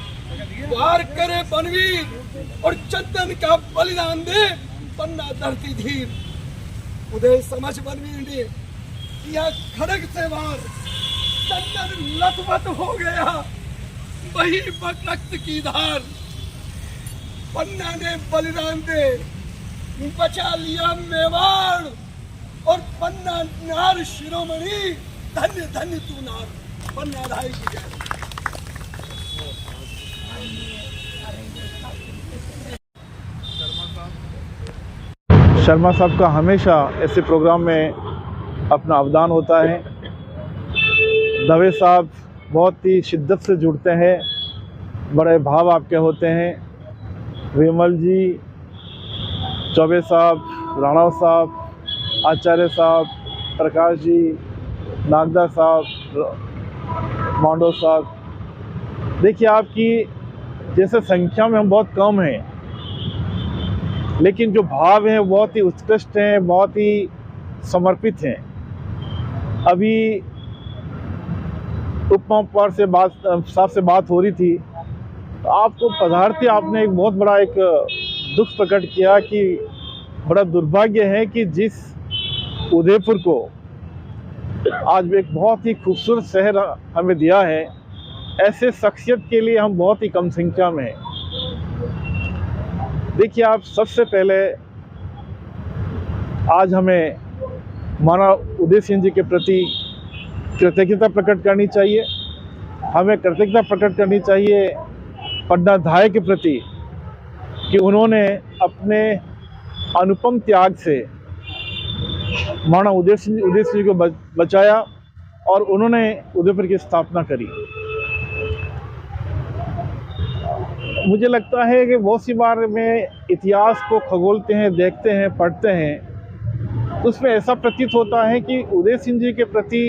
वार करे बनवीर, और चंदन का बलिदान दे पन्ना धरती धीर। उदय समझ बनवीर ने किया खड़ग से वार, चंदन लथपथ हो गया वही रक्त की धार। पन्ना ने बलिदान दे बचा लिया मेवाड़, और पन्ना नार शिरोमणि, धन्य धन्य तू नार। पन्ना राय की जय। शर्मा साहब का हमेशा ऐसे प्रोग्राम में अपना अवदान होता है। दवे साहब बहुत ही शिद्दत से जुड़ते हैं, बड़े भाव आपके होते हैं। विमल जी, चौबे साहब, राणा साहब, आचार्य साहब, प्रकाश जी, नागदा साहब, मांडो साहब, देखिए आपकी जैसे संख्या में हम बहुत कम हैं, लेकिन जो भाव हैं बहुत ही उत्कृष्ट हैं, बहुत ही समर्पित हैं। अभी उपमहापौर से साहब से बात हो रही थी, तो आपको पदार्थी आपने एक बहुत बड़ा एक दुख प्रकट किया कि बड़ा दुर्भाग्य है कि जिस उदयपुर को आज एक बहुत ही खूबसूरत शहर हमें दिया है, ऐसे शख्सियत के लिए हम बहुत ही कम संख्या में हैं। देखिए, आप सबसे पहले आज हमें माना उदय सिंह जी के प्रति कृतज्ञता प्रकट करनी चाहिए। हमें कृतज्ञता प्रकट करनी चाहिए पन्ना धाय के प्रति कि उन्होंने अपने अनुपम त्याग से माना उदय सिंह को बचाया और उन्होंने उदयपुर की स्थापना करी। मुझे लगता है कि बहुत सी बार में इतिहास को खगोलते हैं, देखते हैं, पढ़ते हैं, तो उसमें ऐसा प्रतीत होता है कि उदय सिंह जी के प्रति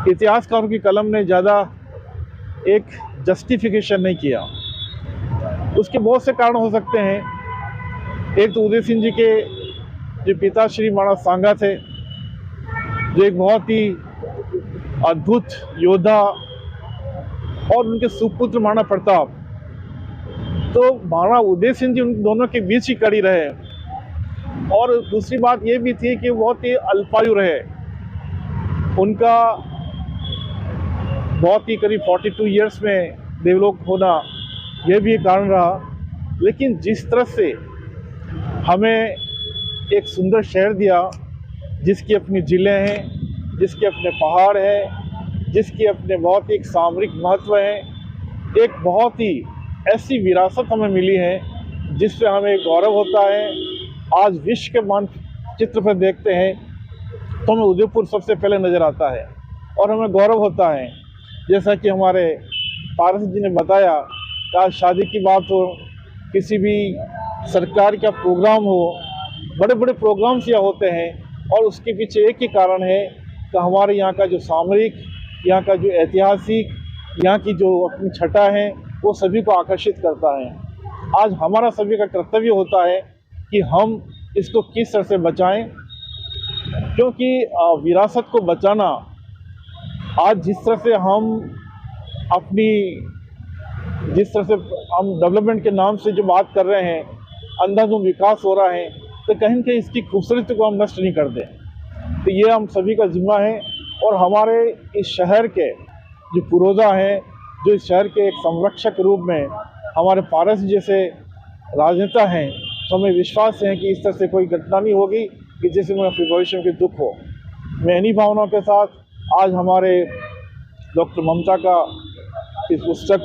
इतिहासकारों की कलम ने ज़्यादा एक जस्टिफिकेशन नहीं किया। उसके बहुत से कारण हो सकते हैं। एक तो उदय सिंह जी के जो पिता श्री माना सांगा थे, जो एक बहुत ही अद्भुत योद्धा, और उनके सुपुत्र माना प्रताप, तो माना उदय सिंह जी उन दोनों के बीच ही कड़ी रहे। और दूसरी बात ये भी थी कि बहुत ही अल्पायु रहे, उनका बहुत ही करीब 42 इयर्स में देवलोक होना, यह भी एक कारण रहा। लेकिन जिस तरह से हमें एक सुंदर शहर दिया, जिसकी अपनी ज़िले हैं, जिसके अपने पहाड़ हैं, जिसके अपने बहुत ही एक सामरिक महत्व है, एक बहुत ही ऐसी विरासत हमें मिली है जिस पे हमें गौरव होता है। आज विश्व के मानचित्र पर देखते हैं तो हमें उदयपुर सबसे पहले नज़र आता है और हमें गौरव होता है। जैसा कि हमारे पारस जी ने बताया कि आज शादी की बात हो, किसी भी सरकार का प्रोग्राम हो, बड़े बड़े प्रोग्राम्स यहाँ होते हैं, और उसके पीछे एक ही कारण है कि हमारे यहाँ का जो सामरिक, यहाँ का जो ऐतिहासिक, यहाँ की जो अपनी छटा है, वो सभी को आकर्षित करता है। आज हमारा सभी का कर्तव्य होता है कि हम इसको किस तरह से बचाएं, क्योंकि विरासत को बचाना, आज जिस तरह से हम जिस तरह से हम डेवलपमेंट के नाम से जो बात कर रहे हैं, अंधाधुंध विकास हो रहा है, तो कहीं न कहीं इसकी खूबसूरती को हम नष्ट नहीं कर दें। तो ये हम सभी का जिम्मा है, और हमारे इस शहर के जो पुरोधा हैं, जो इस शहर के एक संरक्षक रूप में हमारे पारस जैसे राजनेता हैं, तो हमें विश्वास है कि इस तरह से कोई घटना नहीं होगी कि जिससे हमें अपने भविष्य में दुख हो। मैं इन्हीं भावनाओं के साथ आज हमारे डॉक्टर ममता का इस पुस्तक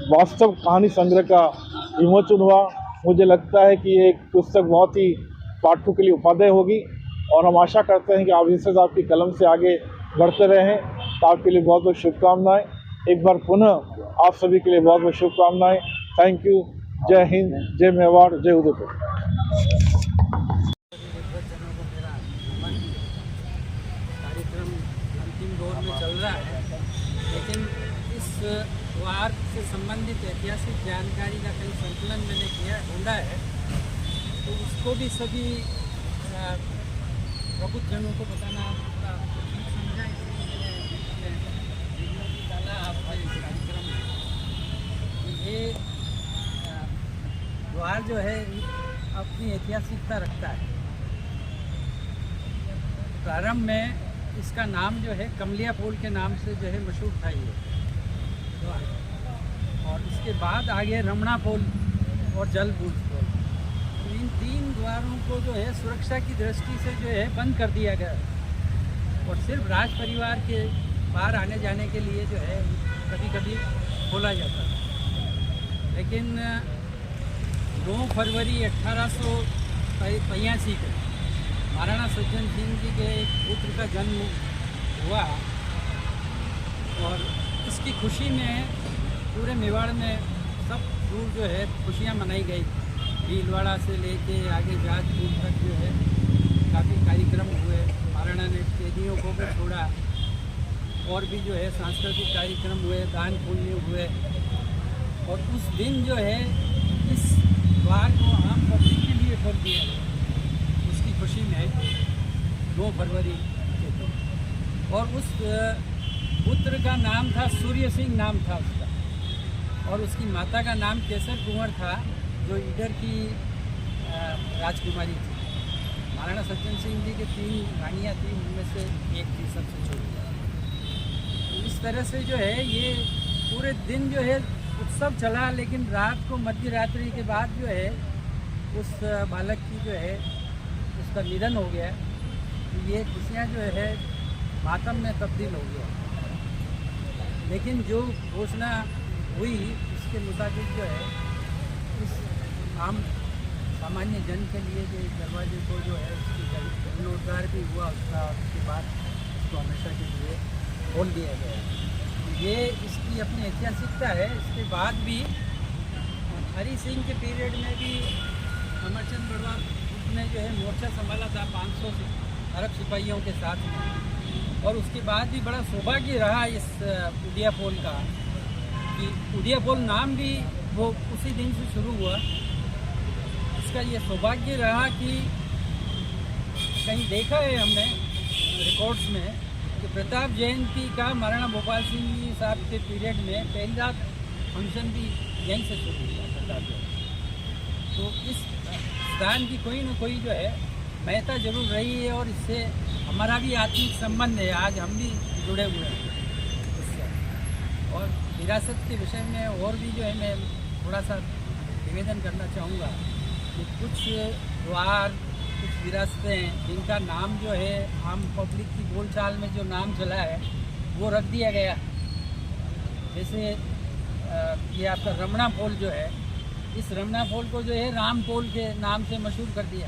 वास्तव कहानी संग्रह का विमोचन हुआ। मुझे लगता है कि ये पुस्तक बहुत ही पाठकों के लिए उपादेय होगी, और हम आशा करते हैं कि आप इस तरह आपकी कलम से आगे बढ़ते रहें। तो आपके लिए बहुत बहुत शुभकामनाएं। एक बार पुनः आप सभी के लिए बहुत बहुत शुभकामनाएं। Thank you. जय हिंद, जय मेवाड़, जय उदयपुर। अंतिम दौर में चल रहा है, लेकिन इस वार से संबंधित ऐतिहासिक जानकारी का कहीं संकलन मैंने किया ढूंढा है, तो उसको भी सभी प्रबुद्धजनों को बताना थोड़ा ठीक समझा, इसलिए वीडियो भी डाला आपने इस कार्यक्रम में। ये द्वार जो है अपनी ऐतिहासिकता रखता है। प्रारंभ में इसका नाम जो है कमलिया पोल के नाम से जो है मशहूर था ये द्वार, और इसके बाद आगे रमणा पोल और जलबूंज पोल, तो इन 3 द्वारों को जो है सुरक्षा की दृष्टि से जो है बंद कर दिया गया, और सिर्फ राज परिवार के बाहर आने जाने के लिए जो है कभी कभी खोला जाता था। लेकिन 9 फरवरी 1883 को महाराणा सज्जन सिंह जी के एक पुत्र का जन्म हुआ, और इसकी खुशी में पूरे मेवाड़ में सब दूर जो है खुशियाँ मनाई गई। भीलवाड़ा से लेके आगे जाजपुर तक जो है काफ़ी कार्यक्रम हुए। महाराणा ने कैदियों को भी छोड़ा, और भी जो है सांस्कृतिक कार्यक्रम हुए, दान पुण्य हुए, और उस दिन जो है इस द्वार को आम पब्लिक के लिए खोल दिया गया उसकी खुशी में 2 फरवरी के दिन। और उस पुत्र का नाम था सूर्य सिंह, नाम था उसका, और उसकी माता का नाम केसर कुंवर था, जो ईडर की राजकुमारी थी। महाराणा सज्जन सिंह जी के 3 रानियाँ थी, उनमें से एक थी सबसे छोटी। इस तरह से जो है ये पूरे दिन जो है उत्सव चला, लेकिन रात को मध्य रात्रि के बाद जो है उस बालक की जो है उसका निधन हो गया। ये खुशियाँ जो है मातम में तब्दील हो गया। लेकिन जो घोषणा हुई उसके मुताबिक जो है इस आम सामान्य जन के लिए जो इस दरवाजे को जो है उसकी जीर्णोद्धार भी हुआ उसका, उसके बाद उसको हमेशा के लिए खोल दिया गया। ये इसकी अपनी ऐतिहासिकता है। इसके बाद भी हरि सिंह के पीरियड में भी अमरचंद बड़वा ने जो है मोर्चा संभाला था 500 अरब सिपाहियों के साथ में, और उसके बाद भी बड़ा सौभाग्य रहा इस उदिया पोल का कि उदिया पोल नाम भी वो उसी दिन से शुरू हुआ। इसका ये सौभाग्य रहा कि कहीं देखा है हमने रिकॉर्ड्स में कि प्रताप जयंती का महाराणा भोपाल सिंह जी साहब के पीरियड में पहला फंक्शन भी यहीं से शुरू हुआ प्रताप जयंती। तो इस स्थान की कोई न कोई जो है महत्ता जरूर रही है, और इससे हमारा भी आत्मिक संबंध है। आज हम भी जुड़े हुए हैं इससे। और विरासत के विषय में और भी जो है मैं थोड़ा सा निवेदन करना चाहूँगा कि कुछ द्वार, कुछ विरासतें जिनका नाम जो है आम पब्लिक की बोलचाल में जो नाम चला है वो रख दिया गया। जैसे ये आपका रमणा पोल जो है, इस रमणा पोल को जो है राम पोल के नाम से मशहूर कर दिया,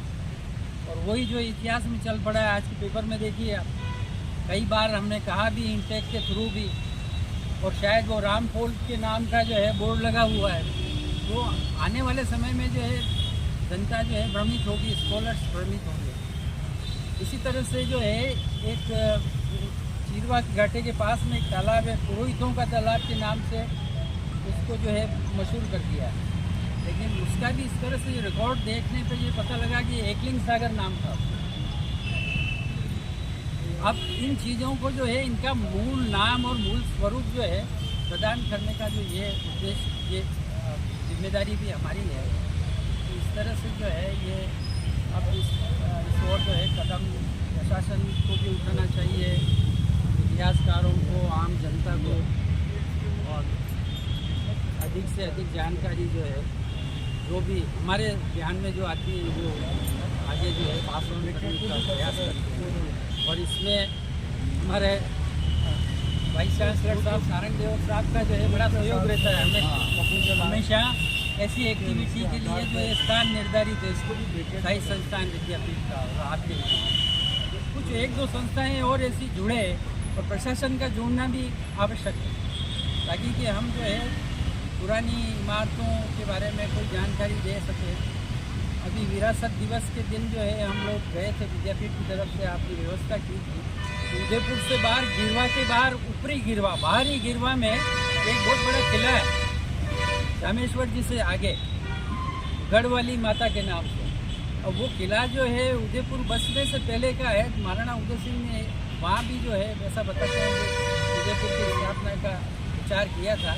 और वही जो इतिहास में चल पड़ा है। आज के पेपर में देखिए आप, कई बार हमने कहा भी इंटेक के थ्रू भी, और शायद वो राम पोल के नाम का जो है बोर्ड लगा हुआ है। तो आने वाले समय में जो है जनता जो है भ्रमित होगी, स्कॉलर्स भ्रमित होंगे। इसी तरह से जो है एक चीरवा घाटे के पास में एक तालाब है, पुरोहितों का तालाब के नाम से उसको जो है मशहूर कर दिया है। लेकिन उसका भी इस तरह से रिकॉर्ड देखने पे ये पता लगा कि एकलिंग सागर नाम था। अब इन चीज़ों को जो है इनका मूल नाम और मूल स्वरूप जो है प्रदान करने का जो ये उद्देश्य, ये जिम्मेदारी भी हमारी है। तो इस तरह से जो है ये अब इस ओर जो है कदम प्रशासन को भी उठाना चाहिए, इतिहासकारों को, आम जनता को, और अधिक से अधिक जानकारी जो है जो भी हमारे ध्यान में जो आती है वो आगे जो है पास होने का प्रयास करते हैं। और इसमें हमारे वाइस चांसलर साहब सारंग देव साहब का जो है बड़ा सहयोग रहता है। हमें हमेशा ऐसी एक्टिविटी के लिए जो है स्थान निर्धारित है, इसको भी साहित्य संस्थान विद्यापीठ का और आपके कुछ 1-2 संस्थाएँ और ऐसी जुड़े, और प्रशासन का जोड़ना भी आवश्यक है, ताकि कि हम जो है पुरानी इमारतों के बारे में कोई जानकारी दे सके। अभी विरासत दिवस के दिन जो है हम लोग गए थे विद्यापीठ की तरफ से, आपकी व्यवस्था की थी, उदयपुर से बाहर गिरवा के बाहर ऊपरी गिरवा बाहरी गिरवा में एक बहुत बड़ा किला है रामेश्वर जी से आगे गढ़वाली माता के नाम से। और वो किला जो है उदयपुर बसने से पहले का है। महाराणा उदय सिंह ने वहाँ भी जो है वैसा बताते हैं कि उदयपुर की स्थापना का विचार किया था,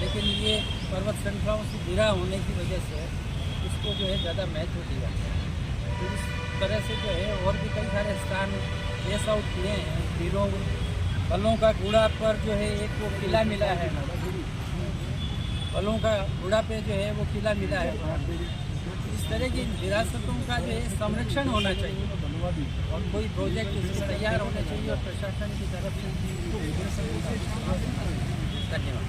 लेकिन ये पर्वत श्रृंखलाओं से घिरा होने की वजह से इसको जो है ज़्यादा महत्व दिया। तो इस तरह से जो है और भी कई सारे स्थान लेस आउट किए हैं। वीरों बलों का घोड़ा पर जो है एक वो किला मिला है, बलों का घोड़ा पे जो है वो किला मिला है। इस तरह की विरासतों का जो है संरक्षण होना चाहिए और कोई प्रोजेक्ट इसमें तैयार होने चाहिए और प्रशासन की तरफ से। धन्यवाद।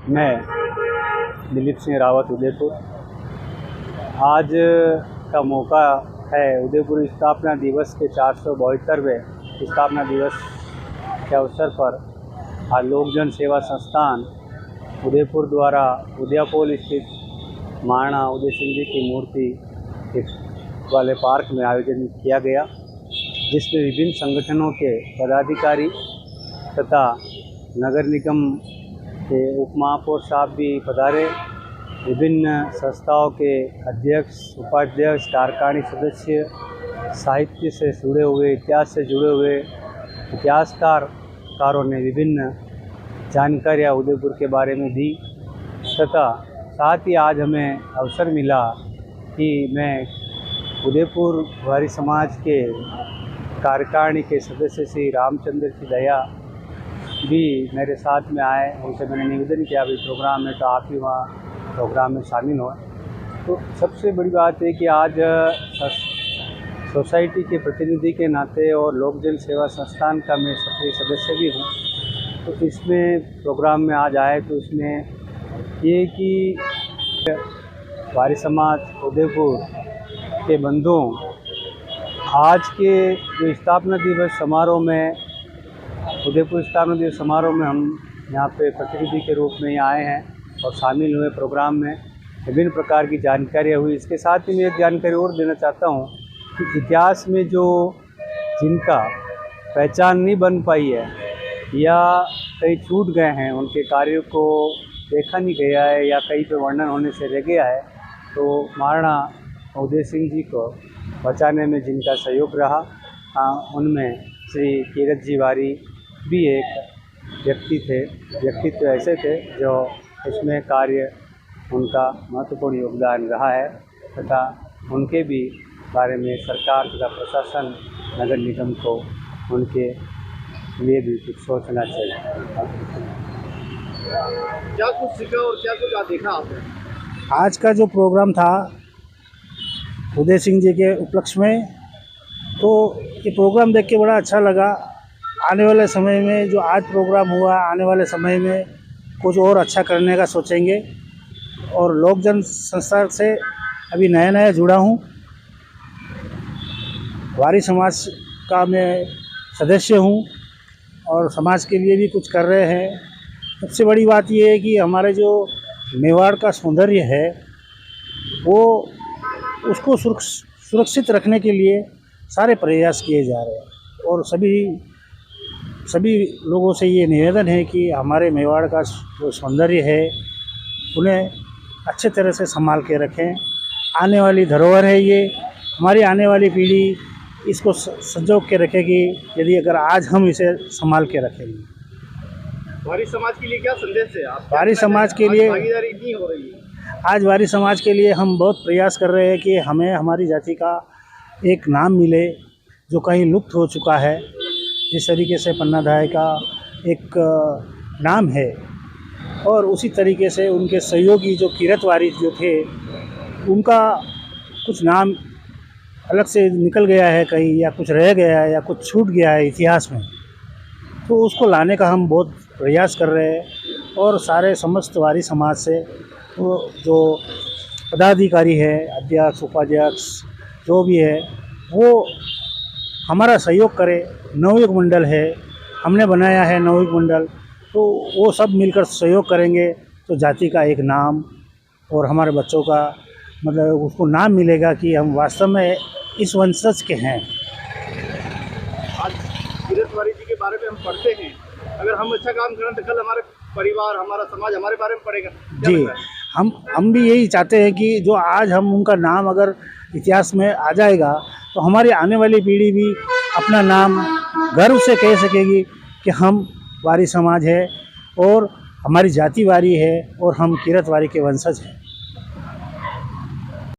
मैं दिलीप सिंह रावत उदयपुर। आज का मौका है उदयपुर स्थापना दिवस के 472वें स्थापना दिवस के अवसर पर आज लोक जन सेवा संस्थान उदयपुर द्वारा उदयपोल स्थित महाराणा उदय सिंह जी की मूर्ति वाले पार्क में आयोजन किया गया, जिसमें विभिन्न संगठनों के पदाधिकारी तथा नगर निगम के उप महापौर साहब भी पधारे। विभिन्न संस्थाओं के अध्यक्ष, उपाध्यक्ष, कार्यकारिणी सदस्य, साहित्य से जुड़े हुए, इतिहास से जुड़े हुए इतिहासकारों ने विभिन्न जानकारियाँ उदयपुर के बारे में दी तथा साथ ही आज हमें अवसर मिला कि मैं उदयपुर वारी समाज के कार्यकारिणी के सदस्य श्री रामचंद्र की दया भी मेरे साथ में आए। उनसे मैंने निवेदन किया अभी प्रोग्राम में तो आप ही वहाँ प्रोग्राम में शामिल हुआ। तो सबसे बड़ी बात है कि आज सोसाइटी के प्रतिनिधि के नाते और लोक जन सेवा संस्थान का मैं सक्रिय सदस्य भी हूँ, तो इसमें प्रोग्राम में आज आए तो इसमें ये कि वारी समाज उदयपुर के बंधुओं आज के जो स्थापना दिवस समारोह में उदयपुर स्थापना दिवस समारोह में हम यहाँ पे प्रतिनिधि के रूप में यहाँ आए हैं और शामिल हुए। प्रोग्राम में विभिन्न प्रकार की जानकारियाँ हुई। इसके साथ ही मैं एक जानकारी और देना चाहता हूँ कि इतिहास में जो जिनका पहचान नहीं बन पाई है या कहीं छूट गए हैं, उनके कार्यों को देखा नहीं गया है या कहीं पे वर्णन होने से रह गया है, तो महाराणा उदय सिंह जी को बचाने में जिनका सहयोग रहा, उनमें श्री कीरत जी वारी भी एक व्यक्तित्व ऐसे थे जो इसमें कार्य उनका महत्वपूर्ण योगदान रहा है तथा उनके भी बारे में सरकार तथा प्रशासन नगर निगम को उनके लिए भी कुछ सोचना चाहिए। क्या कुछ सीखा और क्या कुछ देखा आपने? आज का जो प्रोग्राम था उदय सिंह जी के उपलक्ष्य में, तो ये प्रोग्राम देख के बड़ा अच्छा लगा। आने वाले समय में जो आज प्रोग्राम हुआ, आने वाले समय में कुछ और अच्छा करने का सोचेंगे। और लोक जन संस्था से अभी नया जुड़ा हूँ, वारी समाज का मैं सदस्य हूँ और समाज के लिए भी कुछ कर रहे हैं। सबसे बड़ी बात ये है कि हमारे जो मेवाड़ का सौंदर्य है वो उसको सुरक्षित रखने के लिए सारे प्रयास किए जा रहे हैं और सभी लोगों से ये निवेदन है कि हमारे मेवाड़ का जो सौंदर्य है उन्हें अच्छे तरह से संभाल के रखें। आने वाली धरोहर है ये, हमारी आने वाली पीढ़ी इसको संजो के रखेगी यदि अगर आज हम इसे संभाल के रखेंगे। वारी समाज के लिए क्या संदेश है आप? वारी समाज के लिए भागीदारी इतनी हो रही है, आज वारी समाज के लिए हम बहुत प्रयास कर रहे हैं कि हमें हमारी जाति का एक नाम मिले जो कहीं लुप्त हो चुका है। जिस तरीके से पन्नाधाय का एक नाम है और उसी तरीके से उनके सहयोगी जो कीरत वारी जो थे उनका कुछ नाम अलग से निकल गया है कहीं, या कुछ रह गया है या कुछ छूट गया है इतिहास में, तो उसको लाने का हम बहुत प्रयास कर रहे हैं। और सारे समस्त वारी समाज से वो जो पदाधिकारी है, अध्यक्ष, उपाध्यक्ष जो भी है, वो हमारा सहयोग करे। नवयुग मंडल है, हमने बनाया है नवयुग मंडल, तो वो सब मिलकर सहयोग करेंगे तो जाति का एक नाम और हमारे बच्चों का मतलब उसको नाम मिलेगा कि हम वास्तव में इस वंशज के हैं। आज तिवारी जी के बारे में हम पढ़ते हैं, अगर हम अच्छा काम करें तो कल हमारे परिवार, हमारा समाज हमारे बारे में पढ़ेगा। क्या जी, लगता है? हम भी यही चाहते हैं कि जो आज हम उनका नाम अगर इतिहास में आ जाएगा तो हमारी आने वाली पीढ़ी भी अपना नाम गर्व से कह सकेगी कि हम वारी समाज है और हमारी जाति वारी है और हम किरत वारी के वंशज हैं।